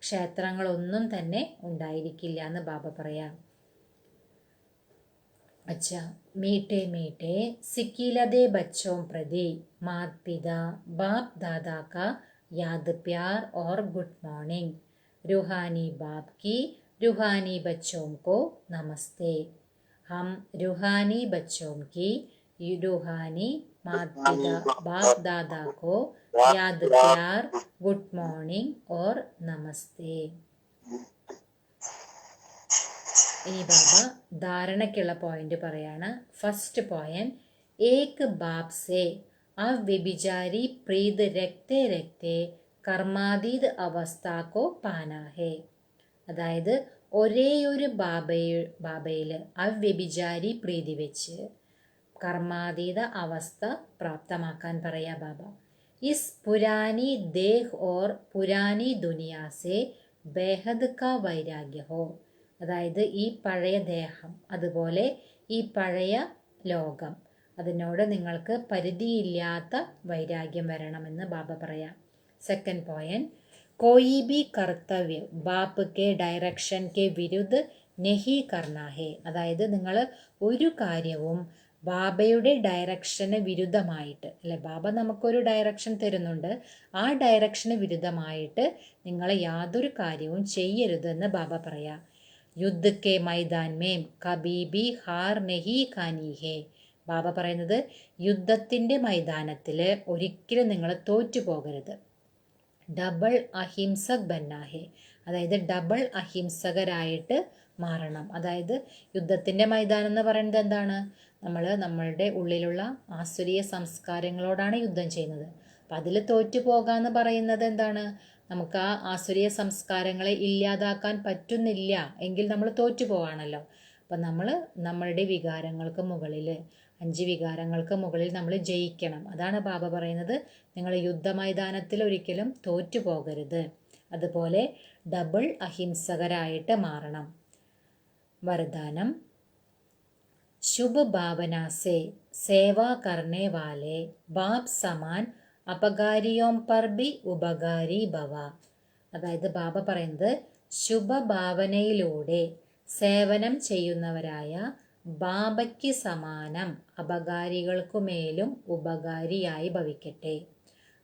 ക്ഷേത്രങ്ങളൊന്നും തന്നെ ഉണ്ടായിരിക്കില്ല എന്ന് ബാബ പറയാം. अच्छा मीठे मीठे सिकीलदे बच्चों प्रति मात पिता बाप दादा का याद प्यार और गुड मॉर्निंग. रूहानी बाप की रूहानी बच्चों को नमस्ते. हम रूहानी बच्चों की रूहानी मात पिता बाप दादा को याद प्यार गुड मॉर्निंग और नमस्ते. ഇനി ബാബ ധാരണയ്ക്കുള്ള പോയിന്റ് പറയാണ്. ഫസ്റ്റ് പോയിന്റ്, ഏക് ബാപ് സേ അവ്യഭിചാരി പ്രീത് രക്തേ രക്തേ കർമാതീത് അവസ്ഥക്കോ പാനാ ഹേ, അതായത് ഒരേയൊരു ബാബയിൽ അവ്യഭിചാരി പ്രീതി വെച്ച് കർമാതീത അവസ്ഥ പ്രാപ്തമാക്കാൻ പറയാ ബാബ. Is Purani Deh or Purani Duniya say ബേഹദ് കാ വൈരാഗ്യ ഹോ, അതായത് ഈ പഴയ ദേഹം അതുപോലെ ഈ പഴയ ലോകം, അതിനോട് നിങ്ങൾക്ക് പരിധിയില്ലാത്ത വൈരാഗ്യം വരണമെന്ന് ബാബ പറയാം. സെക്കൻഡ് പോയിന്റ്, കോയി ബി കർത്തവ്യ ബാപ്പ് കെ ഡയറക്ഷൻ കെ വിരുദ്ധ നെഹി കർണാ ഹേ, അതായത് നിങ്ങൾ ഒരു കാര്യവും ബാബയുടെ ഡയറക്ഷന് വിരുദ്ധമായിട്ട്, അല്ലെ ബാബ നമുക്കൊരു ഡയറക്ഷൻ തരുന്നുണ്ട്, ആ ഡയറക്ഷന് വിരുദ്ധമായിട്ട് നിങ്ങൾ യാതൊരു കാര്യവും ചെയ്യരുതെന്ന് ബാബ പറയാം. യുദ്ധ കെ മൈതാൻ മേം കബീ ബി ഹാർ നഹി ഖാനി ഹേ. ബാബ പറയുന്നത് യുദ്ധത്തിൻ്റെ മൈതാനത്തിൽ ഒരിക്കലും നിങ്ങൾ തോറ്റു പോകരുത്. ഡബിൾ അഹിംസക് ബന്നാഹെ, അതായത് ഡബിൾ അഹിംസകരായിട്ട് മാറണം. അതായത് യുദ്ധത്തിൻ്റെ മൈതാനം എന്ന് പറയുന്നത് എന്താണ്? നമ്മളുടെ ഉള്ളിലുള്ള ആസുരീയ സംസ്കാരങ്ങളോടാണ് യുദ്ധം ചെയ്യുന്നത്. അപ്പം അതിൽ തോറ്റു പോകാന്ന് പറയുന്നത് എന്താണ്? നമുക്ക് ആ ആസുരീയ സംസ്കാരങ്ങളെ ഇല്ലാതാക്കാൻ പറ്റുന്നില്ല എങ്കിൽ നമ്മൾ തോറ്റു പോവാണല്ലോ. അപ്പം നമ്മളുടെ വികാരങ്ങൾക്ക് മുകളിൽ 5 വികാരങ്ങൾക്ക് മുകളിൽ നമ്മൾ ജയിക്കണം. അതാണ് ബാബ പറയുന്നത്, നിങ്ങൾ യുദ്ധമൈതാനത്തിൽ ഒരിക്കലും തോറ്റു പോകരുത്. അതുപോലെ ഡബിൾ അഹിംസകരായിട്ട് മാറണം. വരദാനം शुभ भावना से सेवा करने वाले बाप समान അപകാരിയോं पर भी ഉപകാരി ഭവ. അതായത് ബാബ പറയുന്നത് ശുഭഭാവനയിലൂടെ സേവനം ചെയ്യുന്നവരായ ബാബയ്ക്ക് സമാനം അപകാരികൾക്കുമേലും ഉപകാരിയായി ഭവിക്കട്ടെ.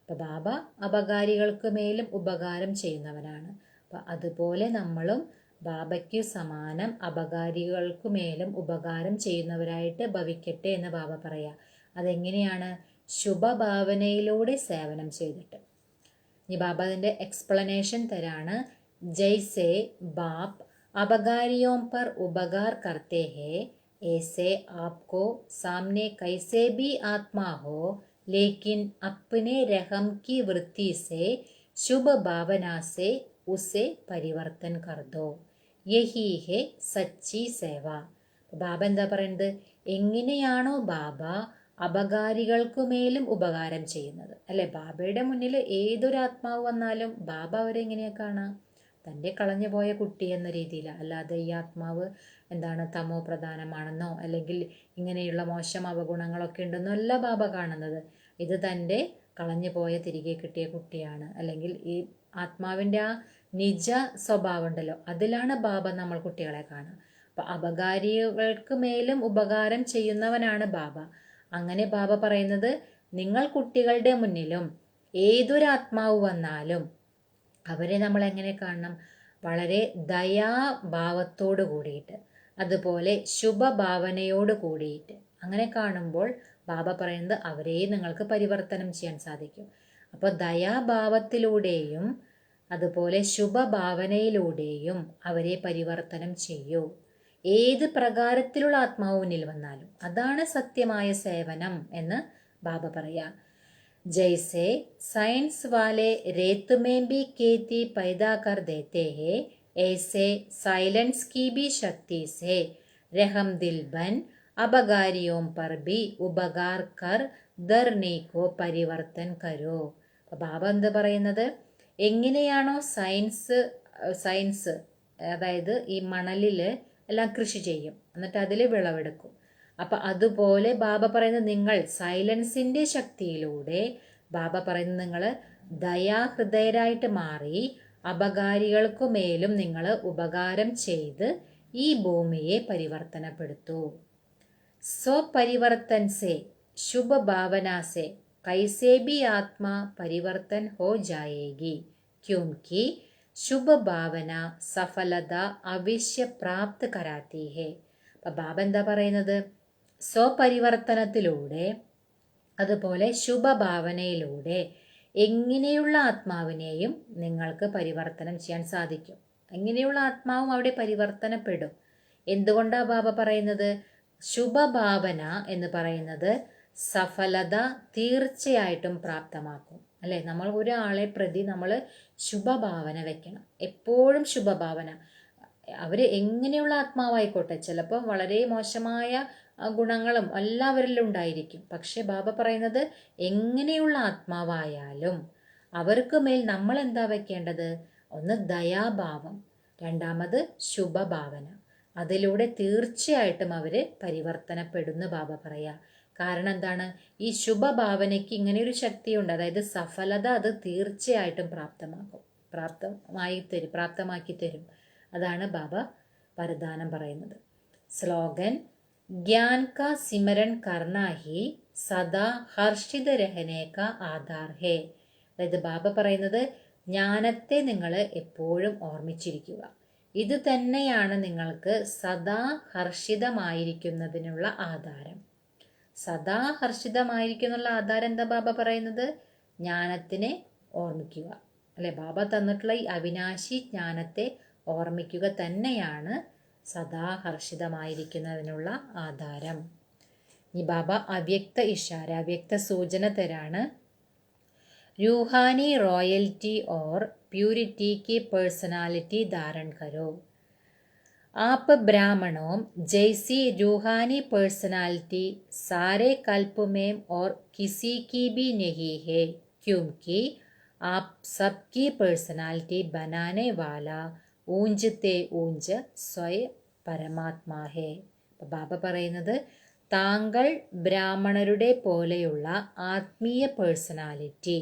അപ്പം ബാബ അപകാരികൾക്ക് മേലും ഉപകാരം ചെയ്യുന്നവനാണ്. അപ്പം അതുപോലെ നമ്മളും ബാബയ്ക്ക് സമാനം അപകാരികൾക്കു മേലും ഉപകാരം ചെയ്യുന്നവരായിട്ട് ഭവിക്കട്ടെ എന്ന് ബാബ പറയാം. അതെങ്ങനെയാണ്? ശുഭഭാവനയിലൂടെ സേവനം ചെയ്തിട്ട്. ഇനി ബാബ അതിൻ്റെ എക്സ്പ്ലനേഷൻ തരാണ്. ജൈസെ ബാപ്പ് അപകാരിയോं पर उपकार करते हैं, ऐसे आपको सामने कैसे भी आत्मा हो, लेकिन अपने रहम की वृत्ति से शुभ भावना से उसे परिवर्तन कर दो, യഹി ഹെ സച്ചി സേവ. ബാബ എന്താ പറയുന്നത്? എങ്ങനെയാണോ ബാബ അപകാരികൾക്കുമേലും ഉപകാരം ചെയ്യുന്നത്, അല്ലെ? ബാബയുടെ മുന്നിൽ ഏതൊരു ആത്മാവ് വന്നാലും ബാബ അവരെ എങ്ങനെയാ കാണാം? തൻ്റെ കളഞ്ഞു പോയ കുട്ടി എന്ന രീതിയിലാണ്. അല്ലാതെ ഈ ആത്മാവ് തമോ പ്രധാനമാണെന്നോ അല്ലെങ്കിൽ ഇങ്ങനെയുള്ള മോശം അവഗുണങ്ങളൊക്കെ ഉണ്ടെന്നോ അല്ല ബാബ കാണുന്നത്. ഇത് തൻ്റെ കളഞ്ഞു പോയ തിരികെ കിട്ടിയ കുട്ടിയാണ്. അല്ലെങ്കിൽ ഈ ആത്മാവിൻ്റെ ആ നിജ സ്വഭാവം ഉണ്ടല്ലോ, അതിലാണ് ബാബ നമ്മൾ കുട്ടികളെ കാണുക. അപ്പം അപകാരികൾക്ക് മേലും ഉപകാരം ചെയ്യുന്നവനാണ് ബാബ. അങ്ങനെ ബാബ പറയുന്നത്, നിങ്ങൾ കുട്ടികളുടെ മുന്നിലും ഏതൊരാത്മാവ് വന്നാലും അവരെ നമ്മൾ എങ്ങനെ കാണണം? വളരെ ദയാഭാവത്തോട് കൂടിയിട്ട്, അതുപോലെ ശുഭഭാവനയോട് കൂടിയിട്ട്. അങ്ങനെ കാണുമ്പോൾ ബാബ പറയുന്നത് അവരെ നിങ്ങൾക്ക് പരിവർത്തനം ചെയ്യാൻ സാധിക്കും. അപ്പോൾ ദയാഭാവത്തിലൂടെയും അതുപോലെ ശുഭഭാവനയിലൂടെയും അവരെ പരിവർത്തനം ചെയ്യൂ. ഏത് പ്രകാരത്തിലുള്ള ആത്മാവ് മുന്നിൽ വന്നാലും അതാണ് സത്യമായ സേവനം എന്ന് ബാബ പറയാം. जैसे साइंस वाले रेत में भी खेती पैदा कर देते हैं, ऐसे साइलेंस की भी शक्ति से रहम दिल बन അപകാരിയോं पर भी ഉപകാർ കർ ധർണി കോ പരിവർത്തൻ കരോ. ബാബ എന്താ പറയുന്നത്? എങ്ങനെയാണോ സയൻസ് അതായത് ഈ മണലിൽ എല്ലാം കൃഷി ചെയ്യും, എന്നിട്ട് അതിൽ വിളവെടുക്കും. അപ്പം അതുപോലെ ബാബ പറയുന്നത് നിങ്ങൾ സൈലൻസിൻ്റെ ശക്തിയിലൂടെ ബാബ പറയുന്നത് നിങ്ങൾ ദയാഹൃദയരായിട്ട് മാറി അപകാരികൾക്കു മേലും നിങ്ങൾ ഉപകാരം ചെയ്ത് ഈ ഭൂമിയെ പരിവർത്തനപ്പെടുത്തൂ. സ്വപരിവർത്തൻ സെ ശുഭ ഭാവന സെ കൈസേ ബി ആത്മാ പരിവർത്തൻ ഹോ ജായേഗി, ക്യോंकि ശുഭ ഭാവന സഫലത അവശ്യ പ്രാപ്ത് കരാത്തി ഹേ. അപ്പം ബാബ എന്താ പറയുന്നത്? സ്വപരിവർത്തനത്തിലൂടെ അതുപോലെ ശുഭഭാവനയിലൂടെ എങ്ങനെയുള്ള ആത്മാവിനെയും നിങ്ങൾക്ക് പരിവർത്തനം ചെയ്യാൻ സാധിക്കും. എങ്ങനെയുള്ള ആത്മാവും അവിടെ പരിവർത്തനപ്പെടും. എന്തുകൊണ്ടാണ് ബാബ പറയുന്നത്? ശുഭഭാവന എന്ന് പറയുന്നത് സഫലത തീർച്ചയായിട്ടും പ്രാപ്തമാക്കും, അല്ലേ? നമ്മൾ ഒരാളെ പ്രതി നമ്മൾ ശുഭഭാവന വെക്കണം, എപ്പോഴും ശുഭഭാവന. അവർ എങ്ങനെയുള്ള ആത്മാവായിക്കോട്ടെ, ചിലപ്പോൾ വളരെ മോശമായ ഗുണങ്ങളും എല്ലാവരിലും ഉണ്ടായിരിക്കും. പക്ഷെ ബാബ പറയുന്നത് എങ്ങനെയുള്ള ആത്മാവായാലും അവർക്ക് മേൽ നമ്മൾ എന്താ വെക്കേണ്ടത്? ഒന്ന് ദയാഭാവം, രണ്ടാമത് ശുഭഭാവന. അതിലൂടെ തീർച്ചയായിട്ടും അവർ പരിവർത്തനപ്പെടുന്നു ബാബ പറയാ. കാരണം എന്താണ്? ഈ ശുഭഭാവനയ്ക്ക് ഇങ്ങനെയൊരു ശക്തിയുണ്ട്. അതായത് സഫലത അത് തീർച്ചയായിട്ടും പ്രാപ്തമാക്കി തരും. അതാണ് ബാബ വരദാനം പറയുന്നത്. സ്ലോഗൻ ज्ञान का सिमरन करना ही സദാ ഹർഷിത രഹനെ കാ ആധാർ ഹേ. അതായത് ബാബ പറയുന്നത് ജ്ഞാനത്തെ നിങ്ങൾ എപ്പോഴും ഓർമ്മിച്ചിരിക്കുക. ഇത് തന്നെയാണ് നിങ്ങൾക്ക് സദാ ഹർഷിതമായിരിക്കുന്നതിനുള്ള ആധാരം. സദാ ഹർഷിതമായിരിക്കുന്നുള്ള ആധാരം എന്താ ബാബ പറയുന്നത്? ജ്ഞാനത്തിനെ ഓർമ്മിക്കുക, അല്ലെ? ബാബ തന്നിട്ടുള്ള ഈ അവിനാശി ജ്ഞാനത്തെ ഓർമ്മിക്കുക തന്നെയാണ് സദാ ഹർഷിതമായിരിക്കുന്നതിനുള്ള ആധാരം. ഈ ബാബ അവ്യക്ത ഇഷാര, അവ്യക്ത സൂചന തരാണ്. रूहानी रॉयल्टी और प्यूरिटी की पर्सनालिटी धारण करो. आप ब्राह्मणों जैसी रूहानी पर्सनालिटी सारे कल्प में और किसी की भी नहीं है, क्योंकि आप सबकी पर्सनालिटी बनाने वाला ഊഞ്ചത്തെ ഊഞ്ച് സ്വയം പരമാത്മാ ഹേ. ബാബ പറയുന്നത്, താങ്കൾ ബ്രാഹ്മണരുടെ പോലെയുള്ള ആത്മീയ പേഴ്സണാലിറ്റി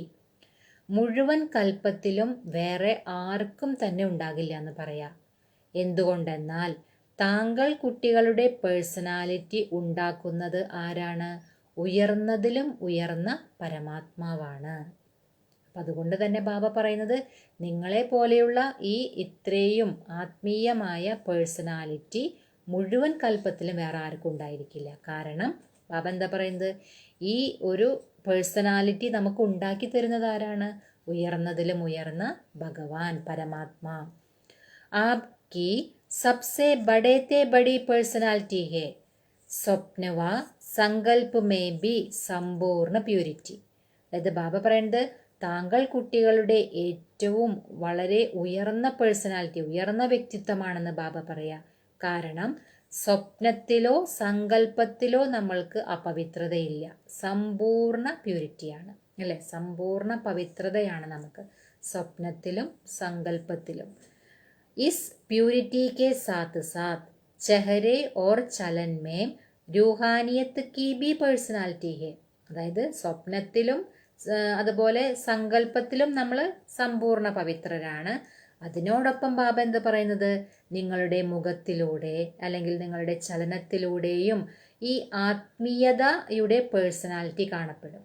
മുഴുവൻ കൽപ്പത്തിലും വേറെ ആർക്കും തന്നെ ഉണ്ടാകില്ല എന്ന് പറയാം. എന്തുകൊണ്ടെന്നാൽ താങ്കൾ കുട്ടികളുടെ പേഴ്സണാലിറ്റി ഉണ്ടാക്കുന്നത് ആരാണ്? ഉയർന്നതിലും ഉയർന്ന പരമാത്മാവാണ്. അപ്പം അതുകൊണ്ട് തന്നെ ബാബ പറയുന്നത്, നിങ്ങളെ പോലെയുള്ള ഈ ഇത്രയും ആത്മീയമായ പേഴ്സണാലിറ്റി മുഴുവൻ കൽപ്പത്തിലും വേറെ ആർക്കും ഉണ്ടായിരിക്കില്ല. കാരണം ബാബ എന്താ പറയുന്നത്? ഈ ഒരു പേഴ്സണാലിറ്റി നമുക്ക് ഉണ്ടാക്കി തരുന്നത് ആരാണ്? ഉയർന്നതിലും ഉയർന്ന ഭഗവാൻ പരമാത്മാ. ആപ്കി സബ്സെ ബഡേത്തെ ബഡി പേഴ്സണാലിറ്റി ഹേ, സ്വപ്നവ സങ്കൽപ് മേ ബി സമ്പൂർണ്ണ പ്യൂരിറ്റി. അതായത് ബാബ പറയുന്നത്, താങ്കൾ കുട്ടികളുടെ ഏറ്റവും വളരെ ഉയർന്ന പേഴ്സണാലിറ്റി, ഉയർന്ന വ്യക്തിത്വമാണെന്ന് ബാബ പറയാ. കാരണം സ്വപ്നത്തിലോ സങ്കല്പത്തിലോ നമ്മൾക്ക് അപവിത്രതയില്ല, സമ്പൂർണ്ണ പ്യൂരിറ്റിയാണ്, അല്ലേ? സമ്പൂർണ്ണ പവിത്രതയാണ് നമുക്ക് സ്വപ്നത്തിലും സങ്കല്പത്തിലും. ഇസ് പ്യൂരിറ്റി കെ സാത്ത് സാത്ത് ചെഹരെ ഓർ ചലൻ മേം രൂഹാനിയത്ത് കി ബി പേഴ്സണാലിറ്റി ഹേ. അതായത് സ്വപ്നത്തിലും അതുപോലെ സങ്കല്പത്തിലും നമ്മൾ സമ്പൂർണ്ണ പവിത്രരാണ്. അതിനോടൊപ്പം ബാബ എന്ത് പറയുന്നത്? നിങ്ങളുടെ മുഖത്തിലൂടെ അല്ലെങ്കിൽ നിങ്ങളുടെ ചലനത്തിലൂടെയും ഈ ആത്മീയതയുടെ പേഴ്സണാലിറ്റി കാണപ്പെടും.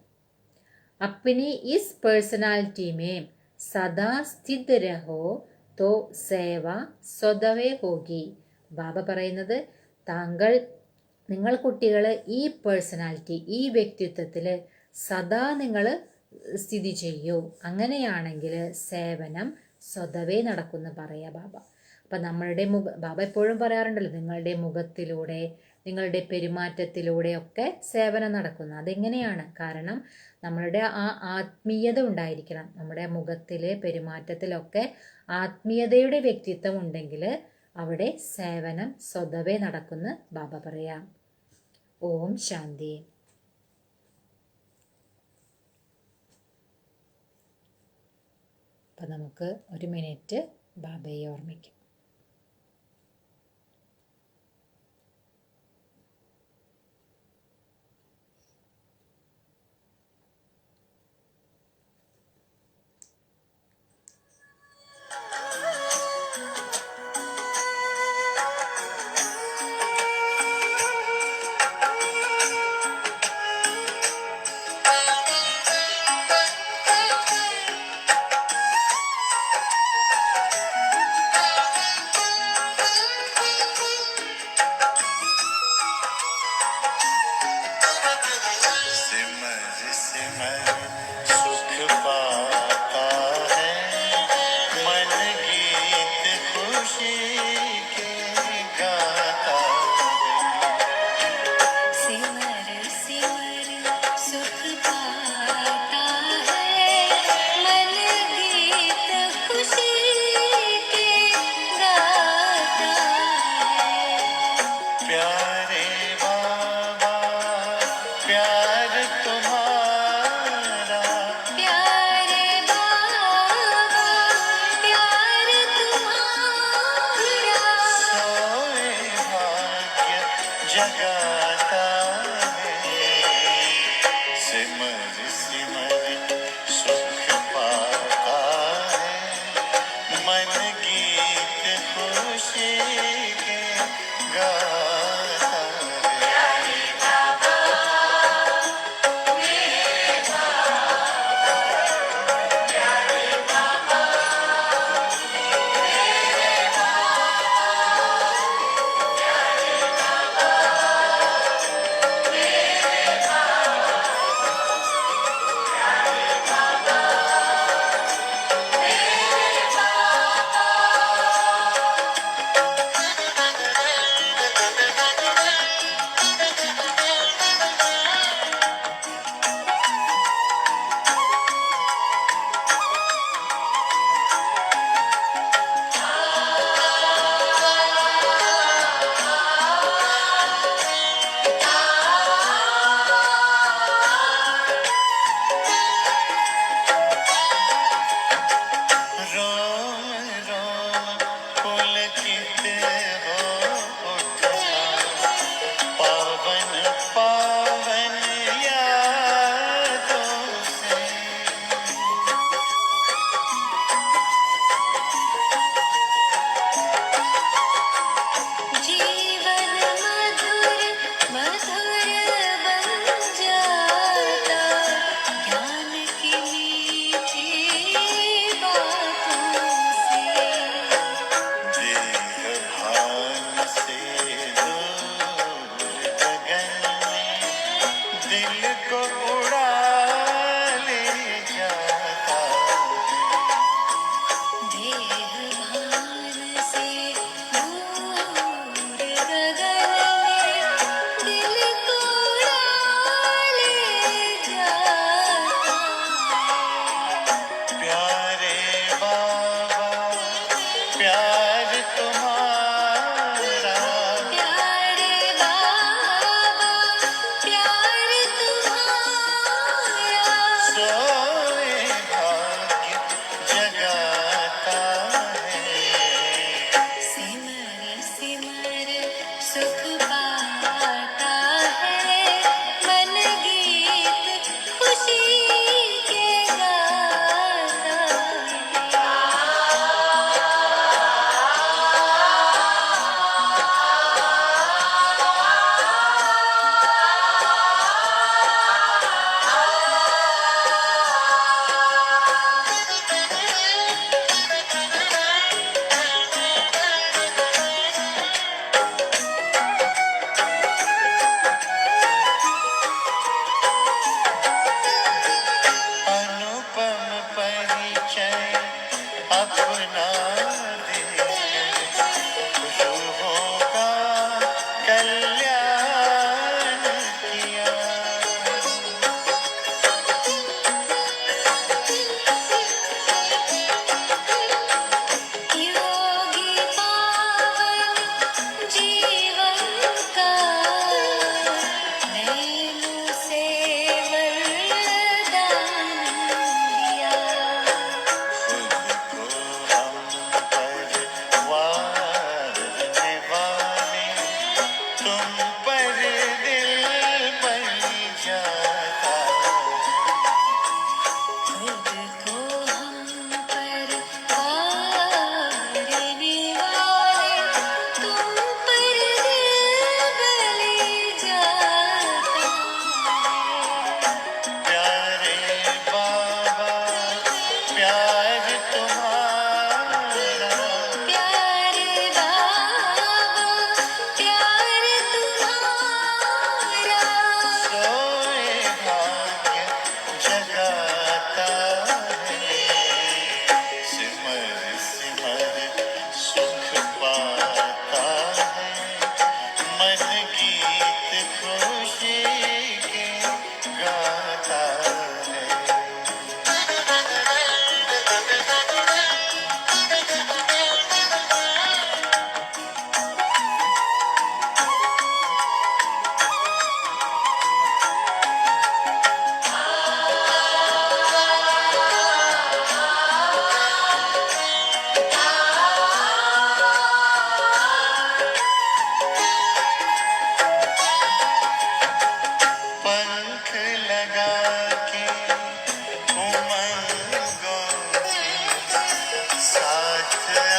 അപ്നി ഇസ് പേഴ്സണാലിറ്റി മേം സദാ സ്ഥിത് രഹോ തോ സേവ സ്വതവേ ഹോഗി. ബാബ പറയുന്നത്, നിങ്ങൾ കുട്ടികൾ ഈ പേഴ്സണാലിറ്റി, ഈ വ്യക്തിത്വത്തിൽ സദാ നിങ്ങൾ സ്ഥിതി ചെയ്യൂ. അങ്ങനെയാണെങ്കിൽ സേവനം സ്വതവേ നടക്കുമെന്ന് പറയാ ബാബ. അപ്പം നമ്മളുടെ ബാബ എപ്പോഴും പറയാറുണ്ടല്ലോ, നിങ്ങളുടെ മുഖത്തിലൂടെ നിങ്ങളുടെ പെരുമാറ്റത്തിലൂടെ ഒക്കെ സേവനം നടക്കുന്നു. അതെങ്ങനെയാണ്? കാരണം നമ്മളുടെ ആ ആത്മീയത ഉണ്ടായിരിക്കണം. നമ്മുടെ മുഖത്തിലെ പെരുമാറ്റത്തിലൊക്കെ ആത്മീയതയുടെ വ്യക്തിത്വം ഉണ്ടെങ്കിൽ അവിടെ സേവനം സ്വതവേ നടക്കുമെന്ന് ബാബ പറയാം. ഓം ശാന്തി. അപ്പം നമുക്ക് ഒരു മിനിറ്റ് ബാബയെ ഓർമ്മിക്കാം.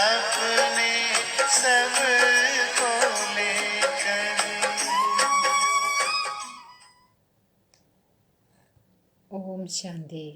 अपने सबको लेकर।
ഓം ശാന്തി.